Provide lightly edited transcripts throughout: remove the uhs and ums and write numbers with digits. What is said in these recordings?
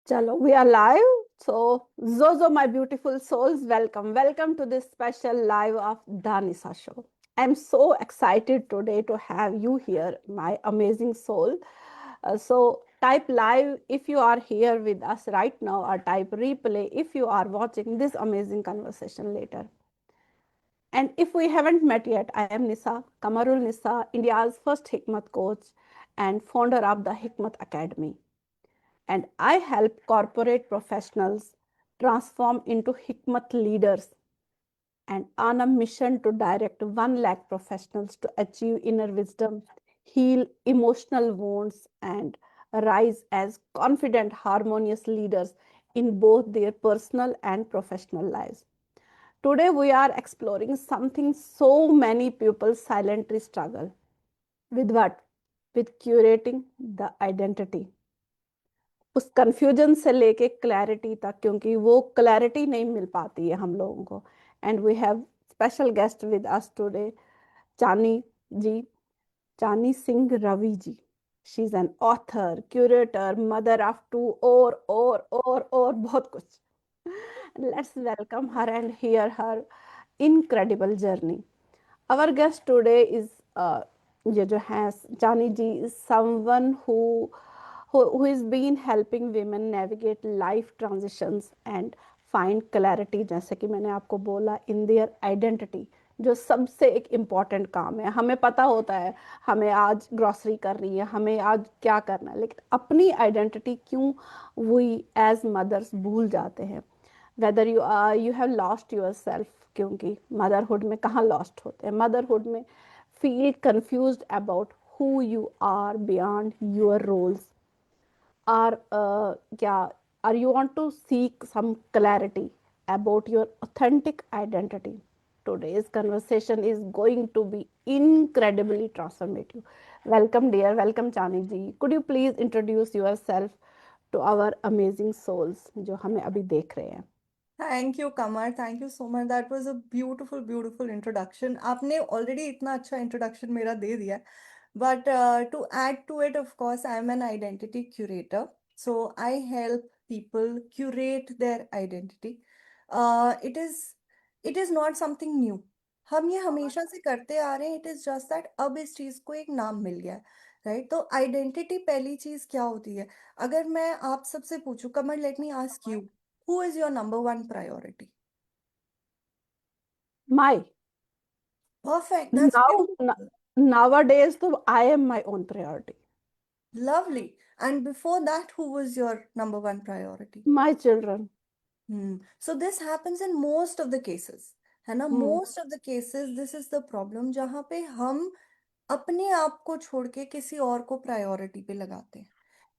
Chalo, we are live. So, Zozo, my beautiful souls, welcome to this special live of Danisa show. I'm so excited today to have you here, my amazing soul. Type live if you are here with us right now, or type replay if you are watching this amazing conversation later. And if we haven't met yet, I am Nisa, Kamarul Nisa, India's first Hikmat coach and founder of the Hikmat Academy, and I help corporate professionals transform into Hikmat leaders and on a mission to direct 1 lakh professionals to achieve inner wisdom, heal emotional wounds, and rise as confident, harmonious leaders in both their personal and professional lives. Today, we are exploring something so many people silently struggle with what? With curating the identity, उस confusion से लेके clarity तक, क्योंकि वो clarity नहीं मिल पाती है हम लोगों को. And we have special guest with us today, Chani ji, Chani Singh Ravi ji. She is an author, curator, mother of two, और बहुत कुछ. Let's welcome her and hear her incredible journey. Our guest today is ये जो है जानी जी, is someone who is been helping women navigate life transitions and find clarity, जैसे कि मैंने आपको बोला, in their identity, जो सबसे एक इम्पॉर्टेंट काम है. हमें पता होता है हमें आज ग्रॉसरी करनी है, हमें आज क्या करना है, लेकिन अपनी आइडेंटिटी क्यों वी एज मदर्स भूल जाते हैं. Whether you have lost your self, क्योंकि मदरहुड में कहाँ लॉस्ट होते हैं, मदरहुड में feel confused about who you are beyond your roles, or yeah, or you want to seek some clarity about your authentic identity. Today's conversation is going to be incredibly transformative. Welcome, dear. Welcome, Chani ji. Could you please introduce yourself to our amazing souls जो हमें अभी देख रहे हैं. Thank you Kamar, thank you so much. That was a beautiful beautiful introduction. आपने already इतना अच्छा introduction मेरा दे दिया। But to add to it, of course I am an identity curator. So I help people curate their identity. It it is not something new. हम ये हमेशा से करते आ रहे हैं। इट इज जस्ट दैट अब इस चीज को एक नाम मिल गया है, राइट? तो आइडेंटिटी पहली चीज क्या होती है? अगर मैं आप सबसे पूछूं, Kamar, let me ask you, who is your number one priority? My Perfect. That's now beautiful. nowadays, तो I am my own priority. Lovely. And before that, who was your number one priority? My children. So this happens in most of the cases, है ना? Hmm. Most of the cases, this is the problem, जहाँ पे हम अपने आप को छोड़ के किसी और को प्रायोरिटी पे लगाते हैं।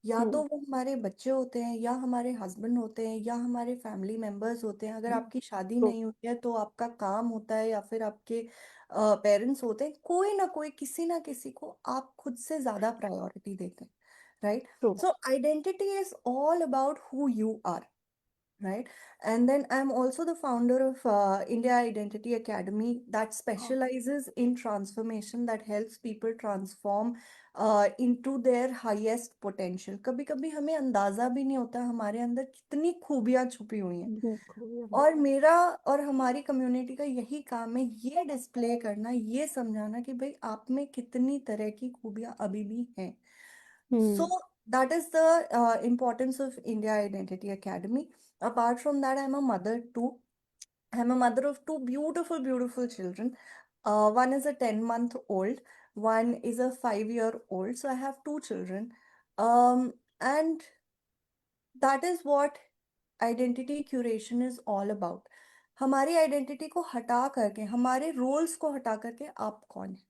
या Hmm. तो वो हमारे बच्चे होते हैं, या हमारे हस्बैंड होते हैं, या हमारे फैमिली मेंबर्स होते हैं। अगर आपकी शादी True. नहीं हुई है तो आपका काम होता है, या फिर आपके पेरेंट्स होते हैं। कोई ना कोई, किसी ना किसी को आप खुद से ज्यादा प्रायोरिटी देते हैं, right? True. So identity is all about who you are, right? And then I'm also the founder of India Identity Academy that specializes in transformation, that helps people transform into their highest potential. कभी कभी हमें अंदाजा भी नहीं होता हमारे अंदर कितनी खूबियां छुपी हुई हैं। Hmm. और मेरा और हमारी कम्युनिटी का यही काम है, ये डिस्प्ले करना, ये समझाना कि भाई आप में कितनी तरह की खूबियां अभी भी हैं। So Hmm. that is the importance of India Identity Academy. Apart from that, I'm a mother too. I'm a mother of two beautiful, beautiful children. One is a 10-month-old, one is a 5-year-old. So I have two children. And that is what identity curation is all about. हमारी identity को हटा करके, हमारे roles को हटा करके आप कौन है,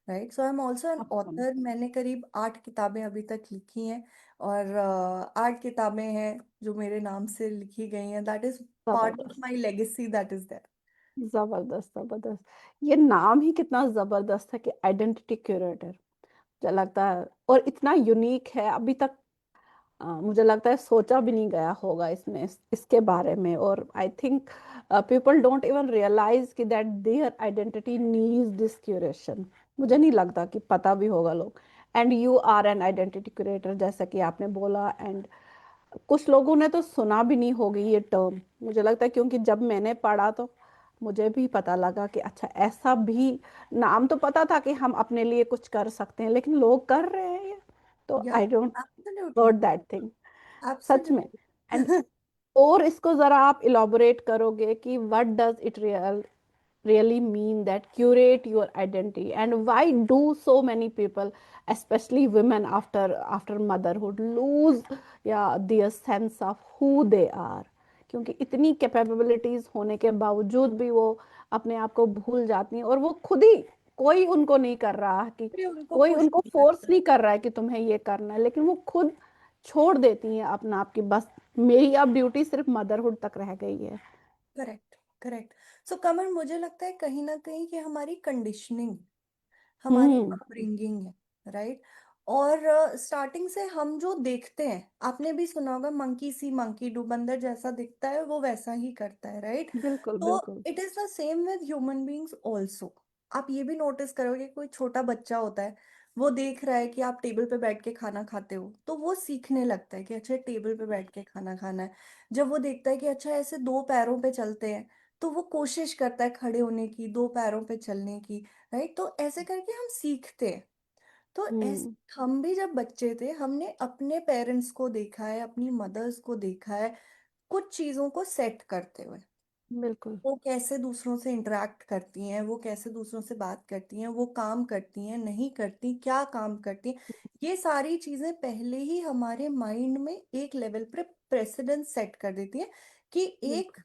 right? So I am also an Awesome. Author. मैंने करीब 8 किताबें अभी तक लिखी हैं, और 8 किताबें हैं जो मेरे नाम से लिखी गई हैं। दैट इज पार्ट ऑफ जबरदस्त. My legacy, that is there. जबरदस्त, जबरदस्त. ये नाम ही कितना जबरदस्त है कि आइडेंटिटी क्यूरेटर. मुझे लगता है और इतना यूनिक है, अभी तक मुझे लगता है सोचा भी नहीं गया होगा इसमें, इसके बारे में. और I think people don't even realise कि that their identity needs this curation. मुझे नहीं लगता कि पता भी होगा लोग. And you are an identity curator, जैसा कि आपने बोला. एंड कुछ लोगों ने तो सुना भी नहीं होगी ये टर्म, मुझे लगता है, क्योंकि जब मैंने पढ़ा तो मुझे भी पता लगा कि अच्छा ऐसा भी, नाम तो पता था कि हम अपने लिए कुछ कर सकते हैं, लेकिन लोग कर रहे हैं ये, तो या I don't absolutely, heard that thing, सच में। And absolutely. और इसको जरा आप इलाबोरेट करोगे कि what does it really mean that curate your identity, and why do so many people, especially women, after motherhood lose, yeah, their sense of who they are, क्योंकि इतनी कैपेबिलिटीज होने के बावजूद भी वो अपने आप को भूल जाती हैं, और वो खुद ही, कोई उनको नहीं कर रहा कि, कोई उनको कोई पुश उनको नहीं फोर्स करता है। नहीं कर रहा है कि तुम्हें ये करना है, लेकिन वो खुद छोड़ देती हैं अपना आप की, बस मेरी अब ड्यूटी सिर्फ मदरहुड तक रह गई है। Correct, correct. सो कमल, मुझे लगता है कहीं ना कहीं कि हमारी कंडीशनिंग, हमारी हम्म। अपब्रिंगिंग है, राइट। और स्टार्टिंग से हम जो देखते हैं, आपने भी सुना होगा, मंकी सी मंकी डू, बंदर जैसा दिखता है वो वैसा ही करता है, राइट। बिल्कुल तो बिल्कुल। It is the same with human beings also. आप ये भी नोटिस करोगे, कोई छोटा बच्चा होता है, वो देख रहा है कि आप टेबल पे बैठ के खाना खाते हो, तो वो सीखने लगता है कि अच्छा टेबल पे बैठ के खाना खाना है। जब वो देखता है कि अच्छा ऐसे दो पैरों पे चलते हैं, तो वो कोशिश करता है खड़े होने की, दो पैरों पे चलने की, राइट। तो ऐसे करके हम सीखते हैं। तो ऐसे हम्म। हम भी जब बच्चे थे, हमने अपने पेरेंट्स को देखा है, अपनी मदर्स को देखा है कुछ चीजों को सेट करते हुए। बिल्कुल। वो कैसे दूसरों से इंटरेक्ट करती हैं, वो कैसे दूसरों से बात करती हैं, वो काम करती हैं नहीं करती, क्या काम करती हैं, ये सारी चीजें पहले ही हमारे माइंड में एक लेवल पर प्रेसिडेंस सेट कर देती हैं कि एक बिल्कुल।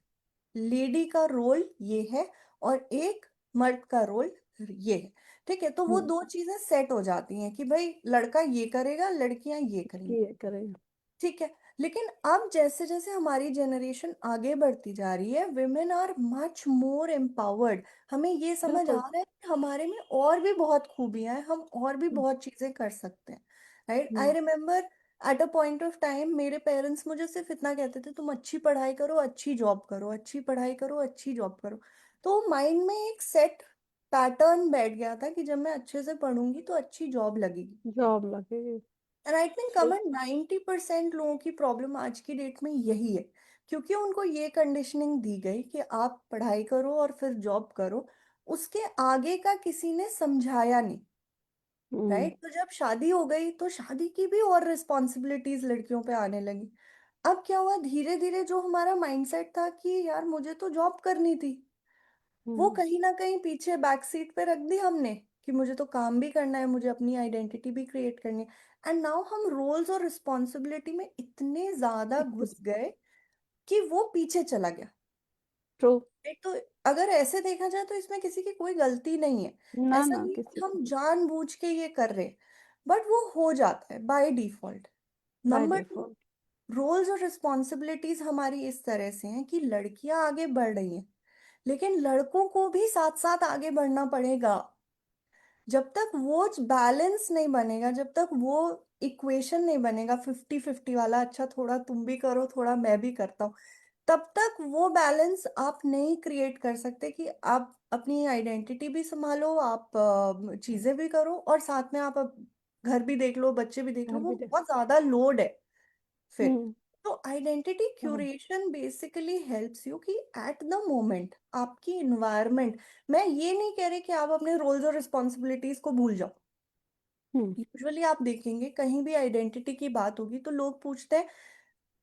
लेडी का रोल ये है और एक मर्द का रोल ये है। ठीक है, तो वो हम्म। दो चीजें सेट हो जाती हैं कि भाई लड़का ये करेगा, लड़कियां ये करेंगी। ये करें। ठीक है। लेकिन अब जैसे जैसे हमारी जनरेशन आगे बढ़ती जा रही है, women are much more empowered. हमें ये समझ आ बिल्कुल। रहा है कि हमारे में और भी बहुत खूबियां हैं, हम और भी बहुत चीजें कर सकते हैं, right. I hmm. Remember at a point of time मेरे पेरेंट्स मुझे सिर्फ इतना कहते थे, तुम अच्छी पढ़ाई करो, अच्छी जॉब करो, अच्छी पढ़ाई करो, अच्छी जॉब करो। तो माइंड में एक सेट पैटर्न बैठ गया था कि जब मैं अच्छे से पढ़ूंगी तो अच्छी जॉब लगेगी। जॉब लगेगी। And I think true. कमन 90% लोगों की प्रॉब्लम आज की डेट में यही है, क्योंकि उनको ये कंडीशनिंग दी गई कि आप पढ़ाई करो और फिर जॉब करो, उसके आगे का किसी ने समझाया नहीं, हम्म। राइट। तो जब शादी हो गई तो शादी की भी और रिस्पॉन्सिबिलिटीज लड़कियों पे आने लगी। अब क्या हुआ, धीरे धीरे जो हमारा माइंडसेट था कि यार मुझे तो जॉब करनी थी, वो हम्म। कहीं ना कहीं पीछे बैक सीट पे रख दी हमने कि मुझे तो काम भी करना है, मुझे अपनी आइडेंटिटी भी क्रिएट करनी है। एंड नाउ हम रोल्स और रिस्पॉन्सिबिलिटी में इतने ज्यादा घुस गए कि वो पीछे चला गया। ट्रू। एक तो अगर ऐसे देखा जाए तो इसमें किसी की कोई गलती नहीं है। ना ऐसा ना, नहीं है कि किसी हम की। जानबूझ के ये कर रहे, बट वो हो जाता है by default. By number two, default. Roles और रिस्पॉन्सिबिलिटीज हमारी इस तरह से हैं कि लड़कियां आगे बढ़ रही हैं, लेकिन लड़कों को भी साथ साथ आगे बढ़ना पड़ेगा। जब तक वो बैलेंस नहीं बनेगा, जब तक वो इक्वेशन नहीं बनेगा 50-50 वाला, अच्छा थोड़ा तुम भी करो थोड़ा मैं भी करता हूँ, तब तक वो बैलेंस आप नहीं क्रिएट कर सकते कि आप अपनी आइडेंटिटी भी संभालो, आप चीजें भी करो और साथ में आप घर भी देख लो, बच्चे भी देख लो, घर वो भी दे। बहुत ज्यादा लोड है फिर। हम्म। तो आइडेंटिटी बहुत। क्यूरेशन बेसिकली हेल्प्स यू कि एट द मोमेंट आपकी इन्वायरमेंट, मैं ये नहीं कह रही कि आप अपने रोल्स और रिस्पॉन्सिबिलिटीज को भूल जाओ। हम्म। यूजुअली आप देखेंगे कहीं भी आइडेंटिटी की बात होगी तो लोग पूछते हैं,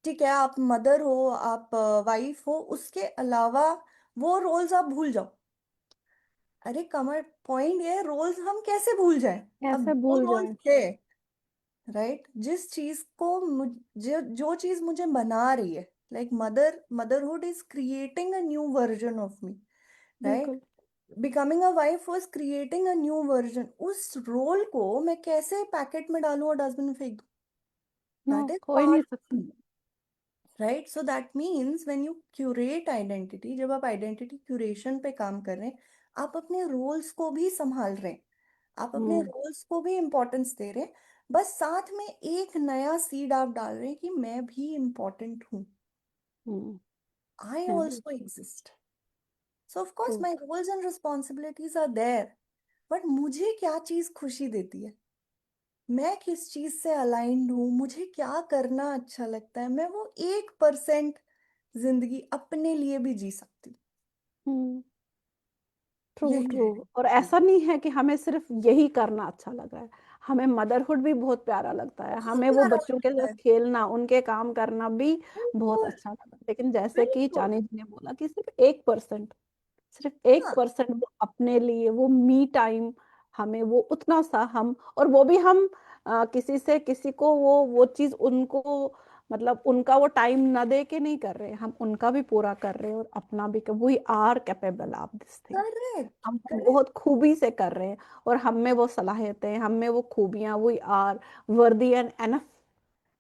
ठीक है आप मदर हो, आप वाइफ हो, उसके अलावा वो रोल्स आप भूल जाओ। अरे कमर, पॉइंट ये है, रोल्स हम कैसे भूल जाएं। अब कैसे वो भूल रोल्स जाए। थे, राइट, जिस चीज को मुझे, जो चीज मुझे बना रही है, like motherhood is creating a new version of me, right. बिल्कुल। Becoming a wife was creating a new version. उस रोल को मैं कैसे पैकेट में डालूं और डस्टबिन में फेंक दूं, नो, दैट इज हो ही नहीं पार्ट, सकता। Right. So that means when you curate identity, जब आप आइडेंटिटी क्यूरेशन पे काम कर रहे हैं, आप अपने रोल्स को भी संभाल रहे हैं, आप अपने हम्म। रोल्स को भी इम्पोर्टेंस दे रहे हैं, बस साथ में एक नया सीड आप डाल रहे हैं कि मैं भी इम्पोर्टेंट हूँ, हम्म। आई है भी। Also exist. So of true. Course my roles and responsibilities are there, but मुझे क्या चीज खुशी देती है, मैं किस चीज से अलाइंड हूँ, मुझे क्या करना अच्छा लगता है, मैं वो 1% जिंदगी अपने लिए भी जी सकती हूँ। हम्म। ट्रू यही ट्रू। है। और ऐसा नहीं है कि हमें सिर्फ यही करना अच्छा लग रहा है, हमें मदरहुड भी बहुत प्यारा लगता है, बहुत हमें वो प्यारा बच्चों के लगता साथ है। खेलना, उनके काम करना भी बहुत बिल्कुल। अच्छा लगता है। लेकिन जैसे कि बिल्कुल। चानी जी ने बोला कि सिर्फ एक हाँ। परसेंट वो अपने लिए, वो मी टाइम, हमें वो उतना सा हम, और वो भी हम किसी से किसी को वो चीज उनको, मतलब उनका वो टाइम ना दे के नहीं कर रहे, हम उनका भी पूरा कर रहे हैं और अपना भी कर, we are capable of this thing. Correct. हम वो करेक्ट। बहुत खूबी से कर रहे हैं, और हम में वो सलाहियतें, हम में वो खूबियां, we are worthy and enough.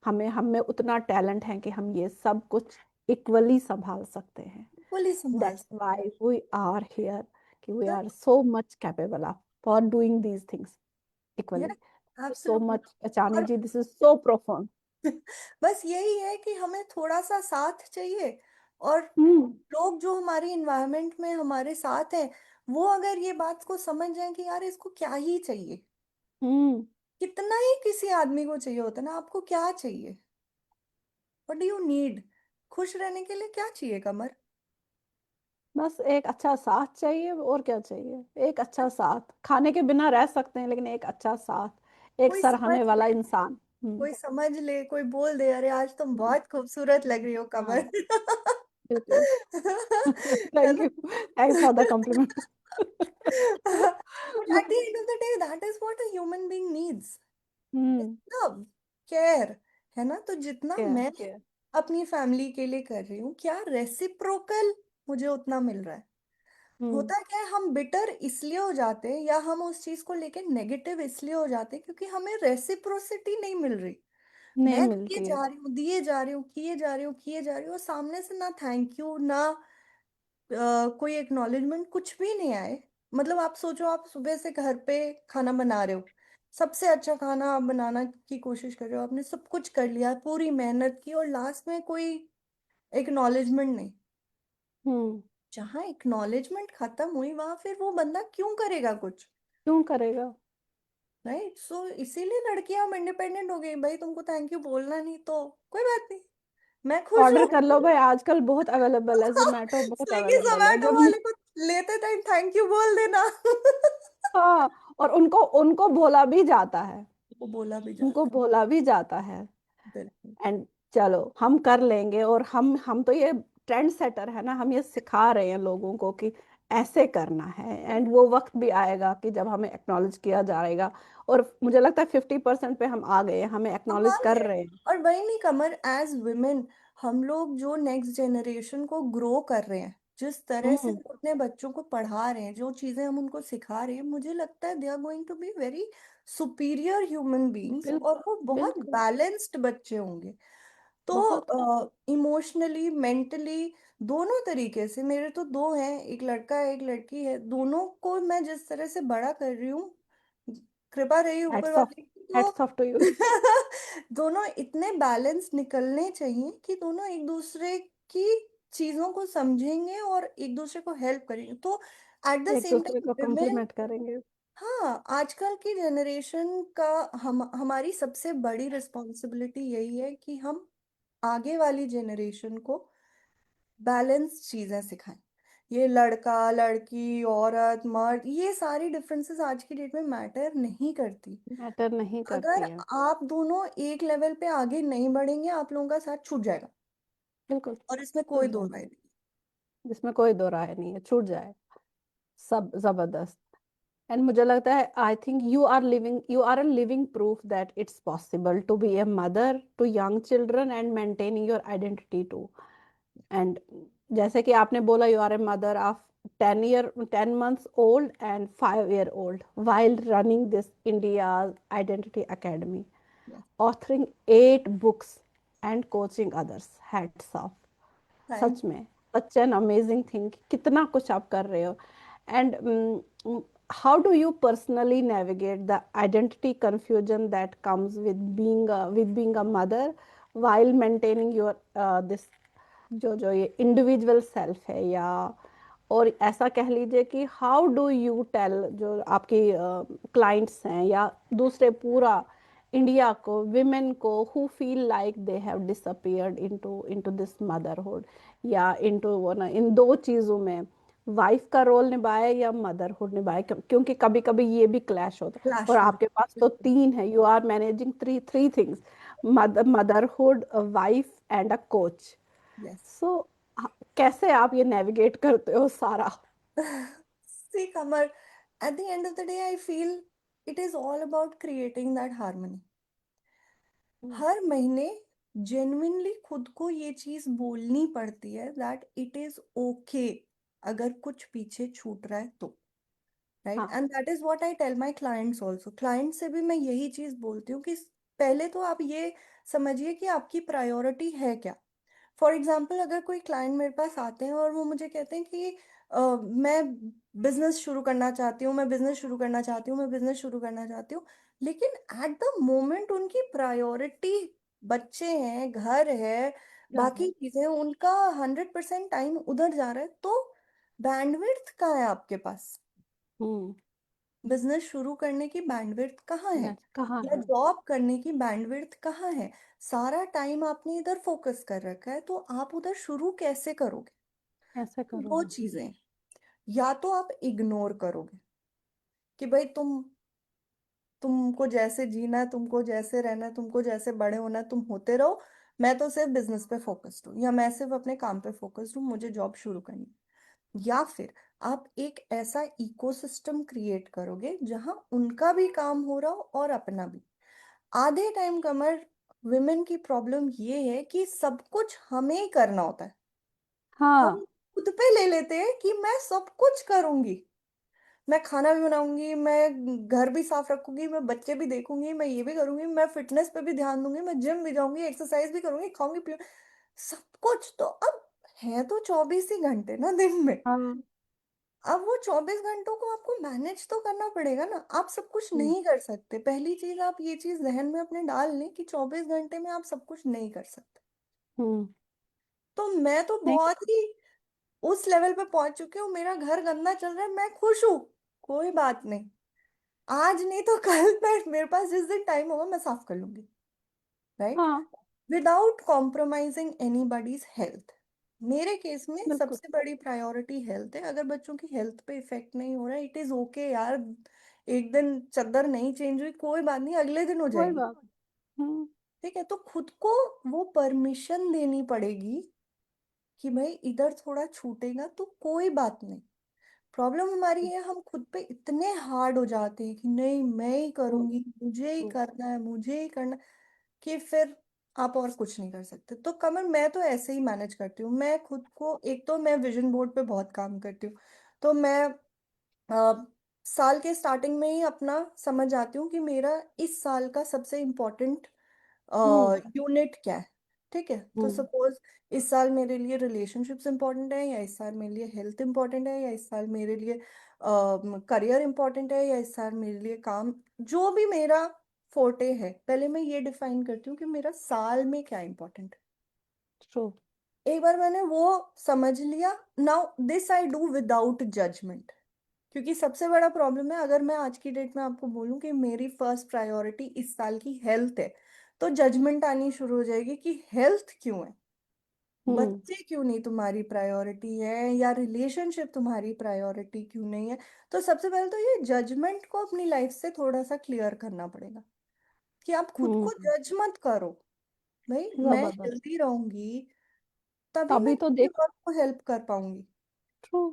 हमें उतना टैलेंट है कि हम ये सब कुछ इक्वली संभाल सकते हैं। फुली संभाल That's सकते why we are here, कि we हैं। are so much capable of for doing these things equally. Yes, So absolutely. much, Achani और ji, this is so profound. बस यही है कि हमें थोड़ा सा साथ चाहिए, और हम्म। लोग जो हमारी इन्वायरमेंट में हमारे साथ हैं, वो अगर ये बात को समझ जाए कि यार इसको क्या ही चाहिए, हम्म। कितना ही किसी आदमी को चाहिए होता है ना, आपको क्या चाहिए, व्हाट डू यू नीड, खुश रहने के लिए क्या चाहिए कमर? बस एक अच्छा साथ चाहिए, और क्या चाहिए, एक अच्छा साथ, खाने के बिना रह सकते हैं लेकिन एक अच्छा साथ, एक कोई समझ सराहने वाला ले, इंसान। हम्म। कोई समझ ले, कोई बोल दे अरे आज तुम हम्म। बहुत खूबसूरत लग रही हो कमर। हाँ, बिल्कुल। है थैंक ना? You, thanks for the compliment. But at the end of the day, that is what a human being needs. Hmm. Love, care, है ना? तो जितना केयर मैं केयर। अपनी फैमिली के लिए कर रही हूँ, क्या रेसिप्रोकल मुझे उतना मिल रहा है? हम्म। होता क्या है, हम बिटर इसलिए हो जाते हैं या हम उस चीज को लेके नेगेटिव इसलिए हो जाते हैं क्योंकि हमें रेसिप्रोसिटी नहीं मिल रही। नहीं मैं दिए मिलती है। जा रही हूँ, दिए जा रही हूँ, किए जा रही हूँ, किए जा रही हूँ, और सामने से ना थैंक यू, ना कोई एक्नॉलेजमेंट, कुछ भी नहीं आए। मतलब आप सोचो, आप सुबह से घर पे खाना बना रहे हो, सबसे अच्छा खाना आप बनाना की कोशिश कर रहे हो, आपने सब कुछ कर लिया, पूरी मेहनत की, और लास्ट में कोई एक्नॉलेजमेंट नहीं। हम्म। जहाँ एक्नॉलेजमेंट खत्म हुई, वहां फिर वो बंदा क्यों करेगा कुछ? क्यों करेगा? राइट। सो इसीलिए लड़कियां अब इंडिपेंडेंट हो गई, भाई तुमको थैंक यू बोलना नहीं तो कोई बात नहीं, मैं खुश ऑर्डर हूँ। कर लो भाई, आजकल बहुत अवेलेबल है, जोमेटो बहुत स्विगी अवेलेबल है जोमेटो जब। वाले को लेते टाइम थैंक यू बोल देना। हाँ, और उनको उनको बोला भी जाता है, वो बोला भी उनको जाता बोला भी जाता है। है। बिल्कुल। एंड चलो हम कर लेंगे, और हम तो ये ट्रेंड सेटर है ना, हम ये सिखा रहे हैं लोगों को कि ऐसे करना है, एंड वो वक्त भी आएगा कि जब हमें एक्नॉलेज किया जाएगा। और मुझे लगता है 50% पे हम आ गए हैं, हमें हम आ एक्नॉलेज कर गए। रहे हैं। और वही नहीं कमर, एज वुमेन हम लोग जो नेक्स्ट जनरेशन को ग्रो कर रहे हैं, जिस तरह से हम्म। हम अपने बच्चों को पढ़ा रहे हैं, जो चीजें हम उनको सिखा रहे हैं, मुझे लगता है they are going to be very superior human beings, और बिल्कुल वो बहुत बिल्कुल। बैलेंस्ड बच्चे होंगे। बहुत। तो इमोशनली, मेंटली, दोनों तरीके से, मेरे तो दो हैं, एक लड़का है एक लड़की है, दोनों को मैं जिस तरह से बड़ा कर रही हूँ, कृपा रही ऊपर हैट्स ऑफ, वाले की, तो हैट्स ऑफ टू यू। दोनों इतने बैलेंस निकलने चाहिए कि दोनों एक दूसरे की चीजों को समझेंगे और एक दूसरे को हेल्प करेंगे, तो एट द एक सेम दूसरे टाइम को विमेन। कॉम्प्लीमेंट करेंगे। हाँ, आजकल की जनरेशन का हमारी सबसे बड़ी रिस्पॉन्सिबिलिटी यही है कि हम आगे वाली जनरेशन को बैलेंस चीजें सिखाएं। ये लड़का लड़की, औरत मर्द, ये सारी डिफरेंसेस आज की डेट में मैटर नहीं करती। मैटर नहीं अगर करती है। आप दोनों एक लेवल पे आगे नहीं बढ़ेंगे, आप लोगों का साथ छूट जाएगा, बिल्कुल और इसमें कोई छूट दो जाए, राय नहीं। जिसमें कोई दो राय नहीं है, छूट जाए सब जबरदस्त। एंड मुझे लगता है, I think you are a living proof that it's possible to be a mother to young children and maintaining your identity too. And जैसे कि आपने बोला, you are a mother of 10 months old and 5 year old while running this India's Identity Academy, Yes, authoring 8 books and coaching others. Hats off. Thank सच में, सच an amazing thing, कितना कुछ आप कर रहे हो। And how do you personally navigate the identity confusion that comes with being a mother while maintaining your this जो ये इंडिविजुअल सेल्फ है, या और ऐसा कह लीजिए कि हाउ डू यू टेल जो आपकी क्लाइंट्स हैं या दूसरे पूरा इंडिया को, विमेन को who feel like they have disappeared into into this motherhood, या इनटू वो ना, इन दो चीजों में वाइफ का रोल निभाए या मदरहुड निभाए, क्योंकि कभी कभी ये भी क्लैश होता है। और क्लैश हो आपके पास तो तीन है, you are managing three three things, motherhood, wife and a coach. Yes. So कैसे आप ये नेविगेट करते हो सारा? See, Kamar, at the end of the day, I feel it is all about creating that harmony. हम्म, हर महीने genuinely खुद को ये चीज बोलनी पड़ती है दैट इट इज ओके अगर कुछ पीछे छूट रहा है तो, राइट? हाँ and that is what I tell my clients also. Client से भी मैं यही चीज बोलती हूँ कि पहले तो आप ये समझिए कि आपकी प्रायोरिटी है क्या। फॉर एग्जाम्पल, अगर कोई क्लाइंट मेरे पास आते हैं और वो मुझे कहते हैं कि मैं बिजनेस शुरू करना चाहती हूँ, मैं बिजनेस शुरू करना चाहती हूँ, मैं बिजनेस शुरू करना चाहती हूँ, लेकिन एट द मोमेंट उनकी प्रायोरिटी बच्चे हैं, घर है, क्या है? बाकी चीजें, उनका 100% टाइम उधर जा रहा है, तो बैंडविड्थ कहाँ है आपके पास? हम्म। बिजनेस शुरू करने की बैंडविड्थ कहाँ है? कहाँ या है? जॉब करने की बैंडविड्थ कहाँ है? सारा टाइम आपने इधर फोकस कर रखा है, तो आप उधर शुरू कैसे करोगे? कैसे दो करोगे? चीजें, या तो आप इग्नोर करोगे कि भाई तुमको जैसे जीना है, तुमको जैसे रहना है, तुमको जैसे बड़े होना है, तुम होते रहो, मैं तो सिर्फ बिजनेस पे फोकस्ड हूँ, या मैं सिर्फ अपने काम पे फोकस्ड हूँ, मुझे जॉब शुरू करनी है। या फिर आप एक ऐसा इकोसिस्टम क्रिएट करोगे जहां उनका भी काम हो रहा हो और अपना भी। आधे टाइम, कमर, विमेन की प्रॉब्लम ये है कि सब कुछ हमें ही करना होता है। हम हाँ। खुद पे ले लेते हैं कि मैं सब कुछ करूंगी, मैं खाना भी बनाऊंगी, मैं घर भी साफ रखूंगी, मैं बच्चे भी देखूंगी, मैं ये भी करूंगी, मैं फिटनेस पे भी ध्यान दूंगी, मैं जिम भी जाऊंगी, एक्सरसाइज भी करूंगी, खाऊंगी पीऊंगी, सब कुछ तो अब है तो 24 ही घंटे ना दिन में। हाँ। अब वो 24 घंटों को आपको मैनेज तो करना पड़ेगा ना, आप सब कुछ हम्म। नहीं कर सकते। पहली चीज, आप ये चीज जहन में अपने डाल लें कि 24 घंटे में आप सब कुछ नहीं कर सकते। हम्म। तो मैं तो नहीं। बहुत ही उस लेवल पे पहुंच चुकी हूँ, मेरा घर गंदा चल रहा है, मैं खुश हूँ, कोई बात नहीं, आज नहीं तो कल मैं, मेरे पास जिस दिन टाइम होगा मैं साफ कर लूंगी, राइट? हाँ। Without compromising anybody's health. मेरे केस में बिल्कुल। सबसे बड़ी प्रायोरिटी हेल्थ है। अगर बच्चों की हेल्थ पे इफेक्ट नहीं हो रहा है, इट इज ओके यार, एक दिन चादर नहीं चेंज हुई, कोई बात नहीं, अगले दिन हो कोई जाएगी। बात। हम्म। ठीक है, तो खुद को वो परमिशन देनी पड़ेगी कि भाई इधर थोड़ा छूटेगा तो कोई बात नहीं। प्रॉब्लम हमारी है, हम खुद पे इतने हार्ड हो जाते हैं कि नहीं मैं ही ट्रू। करूंगी, मुझे ही ट्रू। करना है, मुझे ही करना है, कि फिर आप और कुछ नहीं कर सकते। तो कमल, मैं तो ऐसे ही मैनेज करती हूँ। मैं खुद को, एक तो मैं विजन बोर्ड पे बहुत काम करती हूँ, तो मैं साल के स्टार्टिंग में ही अपना समझ जाती हूँ कि मेरा इस साल का सबसे इम्पोर्टेंट हम्म। यूनिट क्या है। ठीक है, तो हम्म। सपोज इस साल मेरे लिए रिलेशनशिप्स इंपॉर्टेंट है, या इस साल मेरे लिए हेल्थ इंपॉर्टेंट है, या इस साल मेरे लिए करियर इंपॉर्टेंट है, या इस साल मेरे लिए काम, जो भी मेरा फोर्टे है, पहले मैं ये डिफाइन करती हूँ कि मेरा साल में क्या इंपॉर्टेंट ट्रू। है। एक बार मैंने वो समझ लिया, now this I do without judgement. क्योंकि सबसे बड़ा प्रॉब्लम है, अगर मैं आज की डेट में आपको बोलूं कि मेरी फर्स्ट प्रायोरिटी इस साल की हेल्थ है, तो जजमेंट आनी शुरू हो जाएगी कि हेल्थ क्यों है, हम्म। बच्चे क्यों नहीं तुम्हारी प्रायोरिटी है, या रिलेशनशिप तुम्हारी प्रायोरिटी क्यों नहीं है। तो सबसे पहले तो ये जजमेंट को अपनी लाइफ से थोड़ा सा क्लियर करना पड़ेगा कि आप खुद को हम्म। जज मत करो। भाई मैं जबरदस्त। हेल्दी रहूंगी तभी मैं तभी तो किसी देखो। और को हेल्प कर पाऊंगी, ट्रू।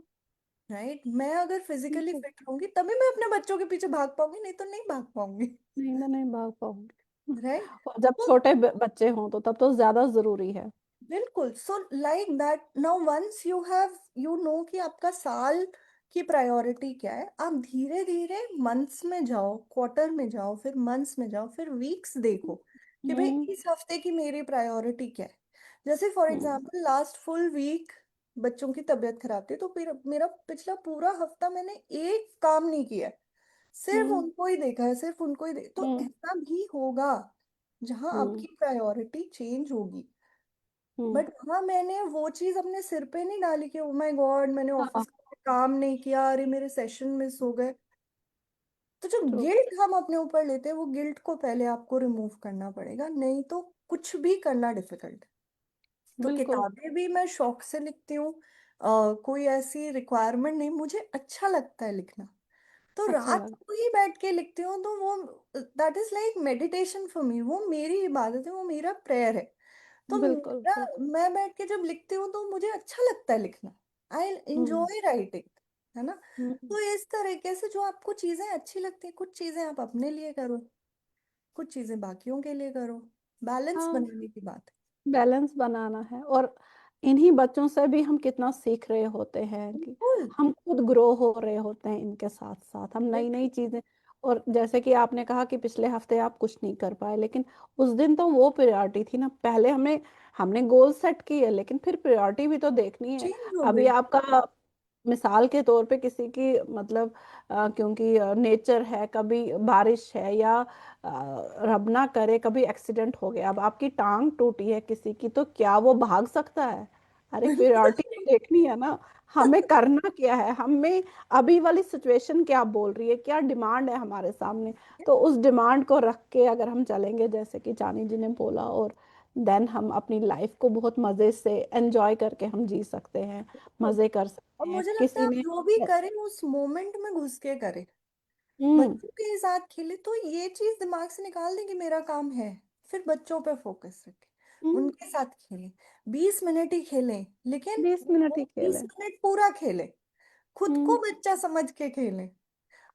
राइट? मैं अगर फिजिकली बिल्कुल। फिट रहूंगी तभी मैं अपने बच्चों के पीछे भाग पाऊंगी, नहीं तो नहीं भाग पाऊंगी, नहीं, मैं नहीं भाग पाऊंगी। राइट? और जब तो छोटे बच्चे हों तो तब तो ज्यादा जरूरी है। बिल्कुल, so like that, now once you have, you know कि आपका साल की प्रायोरिटी क्या है, आप धीरे धीरे मंथ्स में जाओ, क्वार्टर में जाओ, फिर मंथ्स में जाओ, फिर वीक्स देखो कि भाई हम्म। इस हफ्ते की मेरी प्रायोरिटी क्या है। जैसे for hmm. Example, last full week बच्चों की तबीयत खराब थी, तो फिर मेरा पिछला पूरा हफ्ता मैंने एक काम नहीं किया है, सिर्फ हम्म। उनको ही देखा है, सिर्फ उनको ही तो हम्म। ऐसा भी होगा जहां हम्म। आपकी प्रायोरिटी चेंज होगी। हम्म। बट हाँ, मैंने वो चीज अपने सिर पे नहीं डाली कि ओ माय गॉड मैंने ऑफिस हाँ। का काम नहीं किया, अरे मेरे सेशन मिस हो गए। तो जो ट्रू। गिल्ट हम अपने ऊपर लेते हैं, वो गिल्ट को पहले आपको रिमूव करना पड़ेगा, नहीं तो कुछ भी करना डिफिकल्ट। तो बिल्कुल। किताबें भी मैं शौक से लिखती हूँ। कोई ऐसी रिक्वायरमेंट नहीं, मुझे अच्छा लगता है लिखना। तो अच्छा रात लगा। को ही बैठ के लिखती हूँ, तो वो that is like meditation for me. वो मेरी इबादत है, वो मेरा प्रेयर है। तो बिल्कुल मेरा, बिल्कुल। मैं बैठ के जब लिखती हूँ तो मुझे अच्छा लगता है लिखना। आई हम्म। एंजॉय राइटिंग, है ना। हम्म। तो इस तरीके से जो आपको चीजें अच्छी लगती हैं, कुछ चीजें आप अपने लिए करो, कुछ चीजें बाकियों के लिए करो। बैलेंस हाँ, बनाने की बात बैलेंस बनाना है। और इन्हीं बच्चों से भी हम कितना सीख रहे होते हैं है। कि बिल्कुल। हम खुद ग्रो हो रहे होते हैं इनके साथ साथ, हम नई नई बिल्कुल। चीजें। और जैसे कि आपने कहा कि पिछले हफ्ते आप कुछ नहीं कर पाए, लेकिन उस दिन तो वो प्रायोरिटी थी ना। पहले हमने हमने गोल सेट किए, लेकिन फिर प्रायोरिटी भी तो देखनी है। चेंज हो अभी गई। आपका मिसाल के तौर पे किसी की मतलब क्योंकि नेचर है, कभी बारिश है या रब ना करे कभी एक्सीडेंट हो गया, अब आपकी टांग टूटी है किसी की, तो क्या वो भाग सकता है? अरे बिल्कुल प्रायोरिटी तो नहीं। देखनी है ना। हमें करना क्या है, हमें अभी वाली सिचुएशन क्या बोल रही है, क्या डिमांड है हमारे सामने। तो उस डिमांड को रख के अगर हम चलेंगे जैसे कि जानी जी ने बोला, और देन हम अपनी लाइफ को बहुत मजे से एंजॉय करके हम जी सकते हैं, बिल्कुल। मजे कर और सकते हैं मुझे लगता है किसी आप ने। जो भी करें उस मोमेंट में घुस के करें। हम्म। बच्चों के साथ खेले तो ये चीज दिमाग से निकाल दें कि मेरा काम है। फिर बच्चों पे फोकस रखें, हम्म। उनके साथ खेलें। 20 मिनट ही खेलें, लेकिन 20 मिनट वो ही बीस खेले। मिनट पूरा खेलें। खुद को हम्म। बच्चा समझ के खेलें।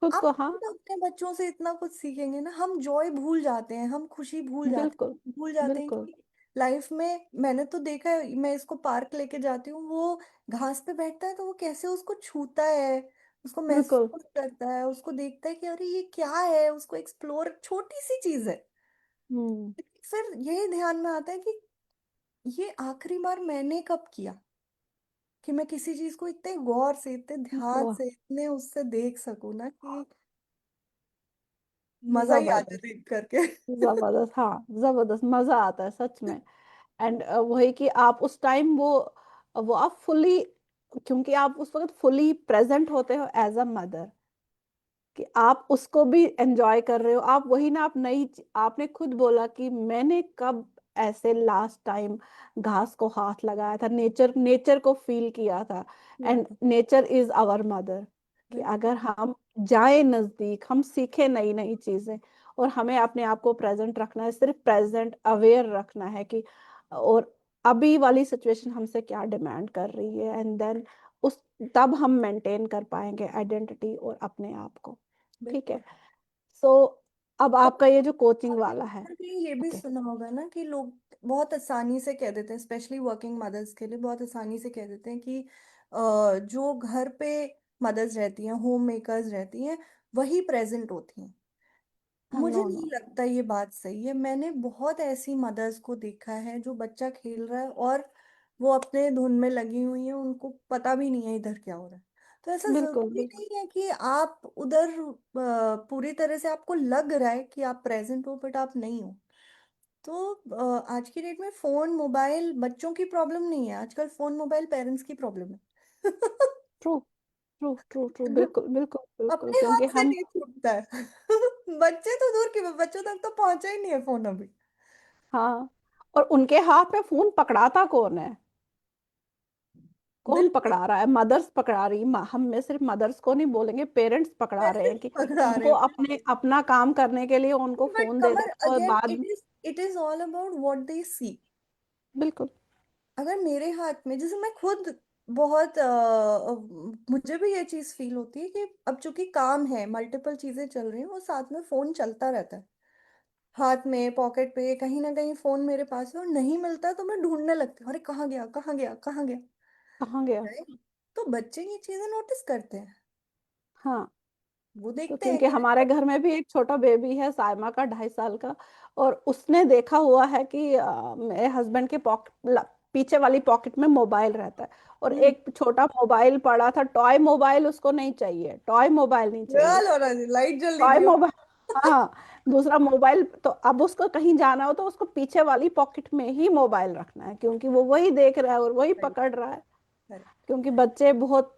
खुद आप को, हाँ। खुद अपने बच्चों से इतना कुछ सीखेंगे ना, हम जॉय भूल जाते हैं, हम खुशी भूल जाते बिल्कुल हैं, भूल जाते हैं बिल्कुल। कि लाइफ में, मैंने तो देखा है, मैं इसको पार्क लेके जाती हूँ, वो घास पे बैठता है तो वो कैसे उसको छूता है, उसको बिल्कुल। महसूस करता है, उसको देखता है कि अरे ये क्या है, उसको एक्सप्लोर, छोटी सी चीज है। हम्म। फिर यही ध्यान में आता है कि ये आखिरी बार मैंने कब किया कि मैं किसी चीज को इतने गौर से, इतने ध्यान वाह। से, इतने उससे देख सकूं ना कि मजा ही आ जाए जबरदस्त। देख करके। जबरदस्त, हाँ, जबरदस्त मजा आता है सच में। एंड वही कि आप उस टाइम वो आप फुली, क्योंकि आप उस वक्त फुली प्रेजेंट होते हो एज अ मदर, कि आप उसको भी एंजॉय कर रहे हो। आप वही ना, आप नई आपने खुद बोला कि मैंने कब ऐसे लास्ट टाइम घास को हाथ लगाया था, नेचर नेचर को फील किया था। किया एंड था। Nature is our mother. कि बिल्कुल। अगर हम जाए नजदीक, हम सीखे नई नई चीजें। और हमें अपने आप को प्रेजेंट रखना है, सिर्फ प्रेजेंट अवेयर रखना है कि और अभी वाली सिचुएशन हमसे क्या डिमांड कर रही है, एंड देन उस तब हम मेंटेन कर पाएंगे आइडेंटिटी और अपने आप को। ठीक बिल्कुल। है। सो अब और आपका ये जो कोचिंग आपने वाला है। कहीं ये भी ओके। सुना होगा ना कि लोग बहुत आसानी से कह देते हैं, स्पेशली वर्किंग मदर्स के लिए बहुत आसानी से कह देते हैं कि जो घर पे मदर्स रहती हैं, होम मेकर्स रहती हैं, वही प्रेजेंट होती हैं। मुझे नो नहीं नो। लगता ये बात सही है। मैंने बहुत ऐसी मदर्स को देखा है जो बच्चा खेल रहा है और वो अपने धुन में लगी हुई है, उनको पता भी नहीं है इधर क्या हो रहा है। तो ऐसा बिल्कुल जरूरी बिल्कुल। नहीं है कि आप उधर पूरी तरह से आपको लग रहा है कि आप प्रेजेंट हो बट आप नहीं हो। तो आज की डेट में फोन मोबाइल बच्चों की प्रॉब्लम नहीं है, आजकल फोन मोबाइल पेरेंट्स की प्रॉब्लम है। True true true true. बिल्कुल बिल्कुल बिल्कुल, अपने क्योंकि हाथ से हम, नहीं छूटता है। बच्चे तो दूर की बात, बच्चों तक तो पहुंचा ही नहीं है फोन अभी। हाँ, और उनके हाथ में फोन पकड़ाता कौन है? कौन बिल्कुल। पकड़ा रहा है? मदर्स पकड़ा रही। हम में सिर्फ मदर्स को नहीं बोलेंगे, पेरेंट्स पकड़ा रहे हैं पेरेंट्स कि पकड़ा रहे उनको हैं। अपने अपना काम करने के लिए उनको बट फोन दे कमर देते हैं और अगेन, बाद इट में। Is, it is all about what they see. बिल्कुल। अगर मेरे हाथ में, जैसे मैं खुद बहुत मुझे भी ये चीज फील होती है कि अब चूंकि काम है, मल्टीपल चीजें चल रही हैं, वो साथ में फोन चलता रहता है। हाथ में, पॉकेट पे, कहीं ना कहीं फोन मेरे पास है और नहीं मिलता तो मैं ढूंढने लगती हूँ, अरे कहाँ गया, कहाँ गया, कहाँ गया। कहाँ गया? Right? तो बच्चे ये चीजें नोटिस करते हैं, हाँ। वो तो देखते हैं क्योंकि कि हमारे घर में भी एक छोटा बेबी है, साइमा का, 2.5 साल का। और उसने देखा हुआ है कि मेरे हस्बैंड के पॉकेट, पीछे वाली पॉकेट में मोबाइल रहता है। और हम्म, एक छोटा मोबाइल पड़ा था, टॉय मोबाइल, उसको नहीं चाहिए, टॉय मोबाइल नहीं चाहिए। लाल हो रहा है, लाइट जल रही टॉय थी। मोबाइल। हाँ। दूसरा मोबाइल, तो अब उसको कहीं जाना हो तो उसको पीछे वाली पॉकेट में ही मोबाइल रखना है, क्योंकि वो वही देख रहा है और वही पकड़ रहा है। करेक्ट। क्योंकि बच्चे बहुत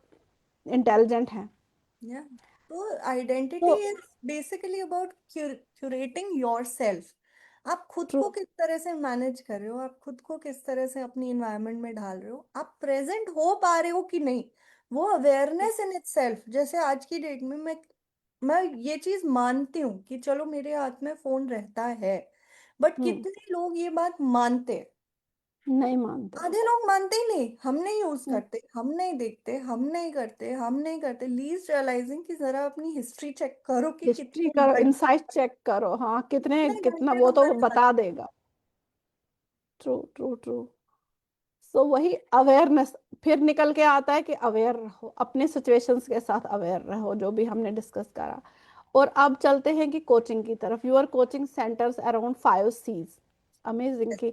इंटेलिजेंट हैं। या, तो तो आइडेंटिटी तो is basically about curating your self. आप खुद ट्रू। को किस तरह से मैनेज कर रहे हो, आप खुद को किस तरह से अपनी इन्वायरमेंट में ढाल रहे हो, आप प्रेजेंट हो पा रहे हो कि नहीं, वो अवेयरनेस इन इट सेल्फ। जैसे आज की डेट में मैं ये चीज मानती हूँ कि चलो मेरे हाथ में फोन रहता है, बट हम्म। कितने लोग ये बात मानते हैं? नहीं मानते। आधे लोग मानते ही नहीं, हम नहीं यूज हम्म। करते, हम नहीं देखते, हम नहीं करते, हम नहीं करते, लीस्ट रियलाइजिंग कि जरा अपनी हिस्ट्री चेक करो कि हिस्ट्री कितने करो, घंटे, इनसाइट चेक करो, हाँ कितने कितने कितना घंटे वो तो तुम्हारे साथ। बता देगा। True true true. सो वही अवेयरनेस फिर निकल के आता है कि अवेयर रहो, अपने सिचुएशंस के साथ अवेयर रहो, जो भी हमने डिस्कस करा। और अब चलते हैं कि कोचिंग की तरफ। Your coaching centres around 5 C's। Amazing की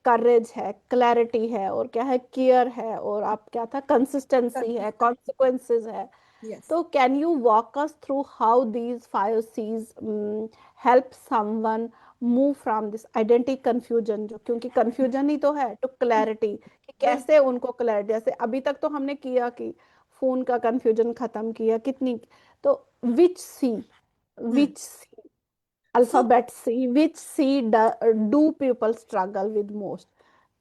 करेज है, क्लैरिटी है, और क्या है, केयर है, और आप क्या था, कंसिस्टेंसी है, कॉन्सिक्वेंसेस है। यस। तो can you walk us through how these 5 C's help someone move from this identity confusion, जो क्योंकि confusion ही तो है, to clarity, कि बिल्कुल। कैसे उनको क्लैरिटी, जैसे अभी तक तो हमने किया कि फोन का confusion खत्म किया कितनी। तो which C, hmm. which C, so alphabet C, which C do people struggle with most?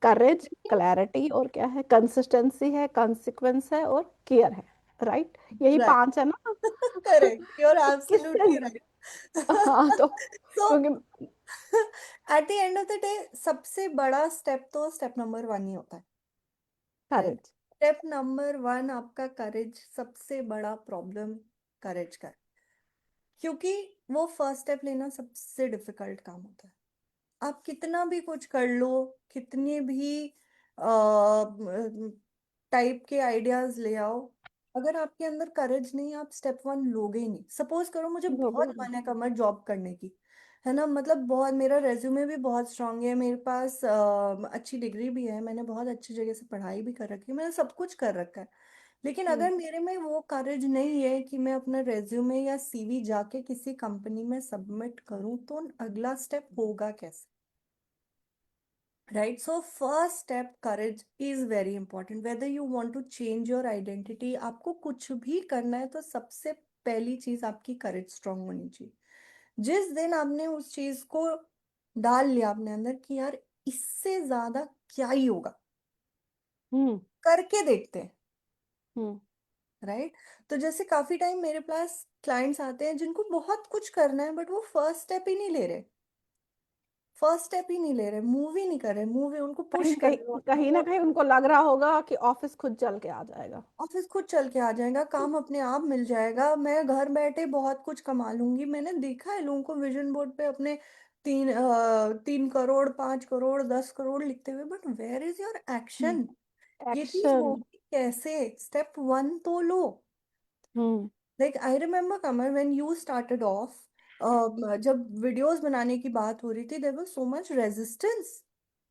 Courage, clarity, और क्या है, कंसिस्टेंसी है, कॉन्सिक्वेंस है, और केयर है। राइट, यही राइट। 5 है ना? करेक्ट, यू आर तो किससे, एब्सोल्युटली राइट। हाँ तो सो क्योंकि eight the end of the day सबसे बड़ा स्टेप तो स्टेप नंबर वन ही होता है। राइट। करेज। स्टेप नंबर वन आपका करेज, सबसे बड़ा प्रॉब्लम करेज का है। क्योंकि वो फर्स्ट स्टेप लेना सबसे डिफिकल्ट काम होता है। आप कितना भी कुछ कर लो, कितने भी टाइप के आइडियाज ले आओ, अगर आपके अंदर करेज नहीं, आप स्टेप वन लोगे ही नहीं। सपोज करो मुझे लोगे बहुत नहीं। मन है कमर जॉब करने की, है ना, मतलब बहुत, मेरा रेज्यूमे भी बहुत स्ट्रांग है, मेरे पास अच्छी डिग्री भी है, मैंने बहुत अच्छी जगह से पढ़ाई भी कर रखी है, मैंने सब कुछ कर रखा है। लेकिन हम्म। अगर मेरे में वो करेज नहीं है कि मैं अपना रेज्यूमे या सीवी जाके किसी कंपनी में सबमिट करूं, तो अगला स्टेप होगा कैसे? Right. So first step courage is very important. Whether you want to change your identity, आपको कुछ भी करना है, तो सबसे पहली चीज आपकी करेज स्ट्रांग होनी चाहिए। जिस दिन आपने उस चीज को डाल लिया अपने अंदर कि यार इससे ज्यादा क्या ही होगा, हम्म। करके देखते हैं। हम्म। राइट। तो जैसे काफी टाइम मेरे पास क्लाइंट्स आते हैं जिनको बहुत कुछ करना है, बट वो फर्स्ट स्टेप ही नहीं ले रहे, फर्स्ट स्टेप ही नहीं ले रहे, मूव ही नहीं कर रहे, मूव ही उनको पुश कहीं कर कहीं रहे हो। कहीं ना कहीं उनको लग रहा होगा कि ऑफिस खुद चल के आ जाएगा। ऑफिस खुद चल के आ जाएगा, काम अपने आप मिल जाएगा, मैं घर बैठे बहुत कुछ कमा लूंगी। मैंने देखा है लोगों को विजन बोर्ड पे अपने 3 करोड़, 5 करोड़, 10 करोड़ लिखते हुए, but where is your action? ये चीज एक्शन। होगी कैसे? स्टेप वन तो लो। हम्म। लाइक आई रिमेम्बर कमर व्हेन यू स्टार्टेड ऑफ, जब वीडियोस बनाने की बात हो रही थी, there was so much resistance.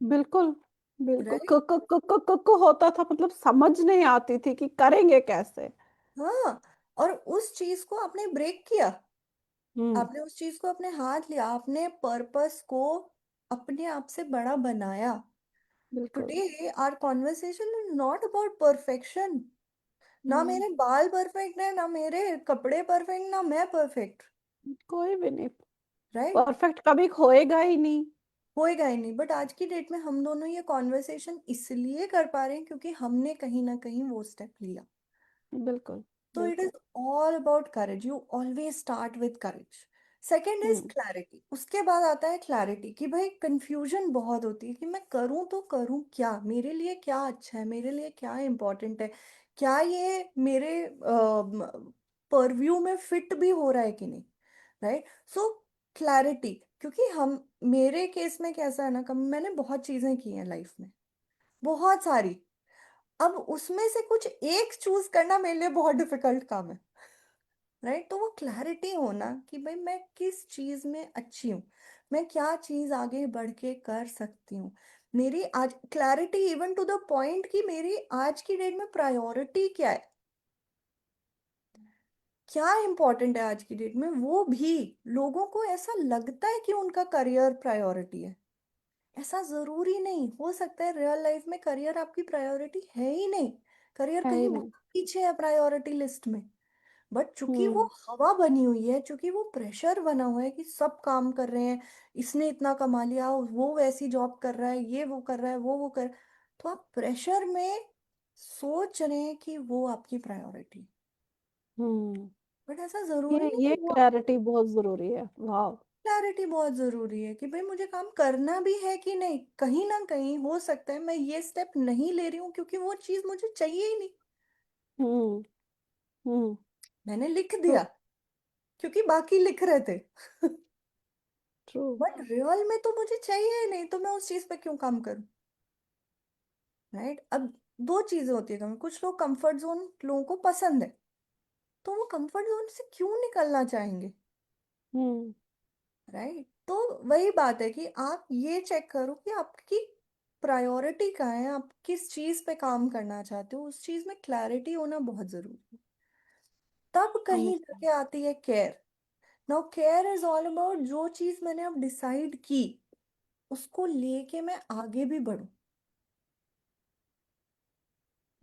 बिल्कुल। बिल्कुल राइट। होता था, मतलब समझ नहीं आती थी कि करेंगे कैसे। हाँ। और उस चीज को आपने ब्रेक किया, हम्म। आपने उस चीज को अपने हाथ लिया, आपने पर्पस को अपने आप से बड़ा बनाया। बिल्कुल। Today our conversation is not about perfection. ना हम्म। मेरे बाल परफेक्ट है, ना मेरे कपड़े परफेक्ट, ना मैं परफेक्ट। कोई भी नहीं राइट। परफेक्ट, कभी होएगा ही नहीं। होएगा ही नहीं। बट आज की डेट में हम दोनों ये कॉन्वर्सेशन इसलिए कर पा रहे हैं क्योंकि हमने कहीं ना कहीं वो स्टेप लिया। बिल्कुल। तो इट इज बिल्कुल। All about courage, you always start with courage. Second is hmm. Clarity. उसके बाद आता है क्लैरिटी कि भाई कंफ्यूजन बहुत होती है कि मैं करूं तो करूं क्या, मेरे लिए क्या अच्छा है, मेरे लिए क्या इंपॉर्टेंट है, क्या ये मेरे परव्यू में फिट भी हो रहा है कि नहीं। राइट। सो क्लैरिटी, क्योंकि हम, मेरे केस में कैसा है ना, कम मैंने बहुत चीजें की हैं लाइफ में, बहुत सारी। अब उसमें से कुछ एक चूज करना मेरे लिए बहुत डिफिकल्ट काम है। राइट। तो वो क्लैरिटी होना कि भाई मैं किस चीज में अच्छी हूँ, मैं क्या चीज आगे बढ़ के कर सकती हूँ। मेरी आज clarity even to the point कि मेरी आज की डेट में प्रायोरिटी क्या है, क्या इंपॉर्टेंट है आज की डेट में, वो भी। लोगों को ऐसा लगता है कि उनका करियर प्रायोरिटी है, ऐसा जरूरी नहीं। हो सकता है रियल लाइफ में करियर आपकी प्रायोरिटी है ही नहीं, करियर है ही कहीं नहीं। बहुत पीछे है प्रायोरिटी लिस्ट में। बट चूंकि वो हम्म हवा बनी हुई है, चूंकि वो प्रेशर बना हुआ है कि सब काम कर रहे हैं, इसने इतना कमा लिया, वो वैसी जॉब कर रहा है, ये वो कर रहा है, वो कर, तो आप प्रेशर में सोच रहे हैं कि वो आपकी प्रायोरिटी, हम्म बट ऐसा जरूरी ये नहीं ये कि वो। क्लैरिटी बहुत जरूरी है। वाह। क्लैरिटी बहुत जरूरी है कि भाई मुझे काम करना भी है कि नहीं, कहीं ना कहीं हो सकता है मैं ये स्टेप नहीं ले रही हूँ क्योंकि वो चीज मुझे चाहिए ही नहीं, हम्म हम्म मैंने लिख ट्रू दिया क्योंकि बाकी लिख रहे थे। ट्रू। बट रियल में तो मुझे चाहिए ही नहीं, तो मैं उस चीज पे क्यों काम करूं? राइट। अब दो चीजें होती है, कुछ लोग कंफर्ट जोन लोगों को पसंद है, तो वो कंफर्ट जोन से क्यों निकलना चाहेंगे? हम्म राइट। तो वही बात है कि आप ये चेक करो कि आपकी प्रायोरिटी क्या है, आप किस चीज पे काम करना चाहते हो, उस चीज में क्लैरिटी होना बहुत जरूरी है। तब कहीं अंडरस्टैंड। जाके आती है care. Now care is all about जो चीज मैंने अब डिसाइड की, उसको लेके मैं आगे भी बढ़ूं।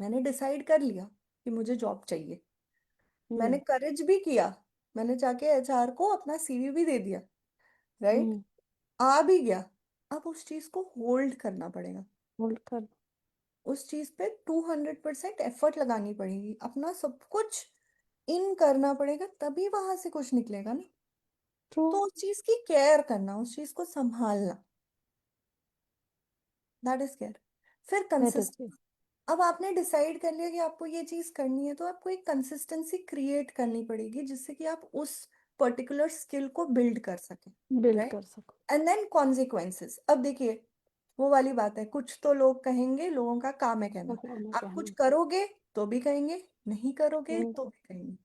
मैंने डिसाइड कर लिया कि मुझे जॉब चाहिए, मैंने हम्म करेज भी किया, मैंने जाके एचआर को अपना सीवी भी दे दिया, राइट, हम्म आ भी गया। अब उस चीज को होल्ड करना पड़ेगा, होल्ड कर। उस चीज पे 200% एफर्ट लगानी पड़ेगी, अपना सब कुछ इन करना पड़ेगा, तभी वहां से कुछ निकलेगा ना। ट्रू। तो उस चीज की केयर करना, उस चीज को संभालना, दैट इज केयर। फिर दैट इज कंसिस्टेंसी। अब आपने डिसाइड कर लिया कि आपको ये चीज करनी है, तो आपको एक कंसिस्टेंसी क्रिएट करनी पड़ेगी जिससे कि आप उस पर्टिकुलर स्किल को बिल्ड कर सकें। Build right. कर सको। And then consequences. अब देखिए, वो वाली बात है, कुछ तो लोग कहेंगे, लोगों का काम है कहना, मतलब मैं आप कुछ कहना। करोगे तो भी कहेंगे, नहीं करोगे हम्म तो भी कहेंगे।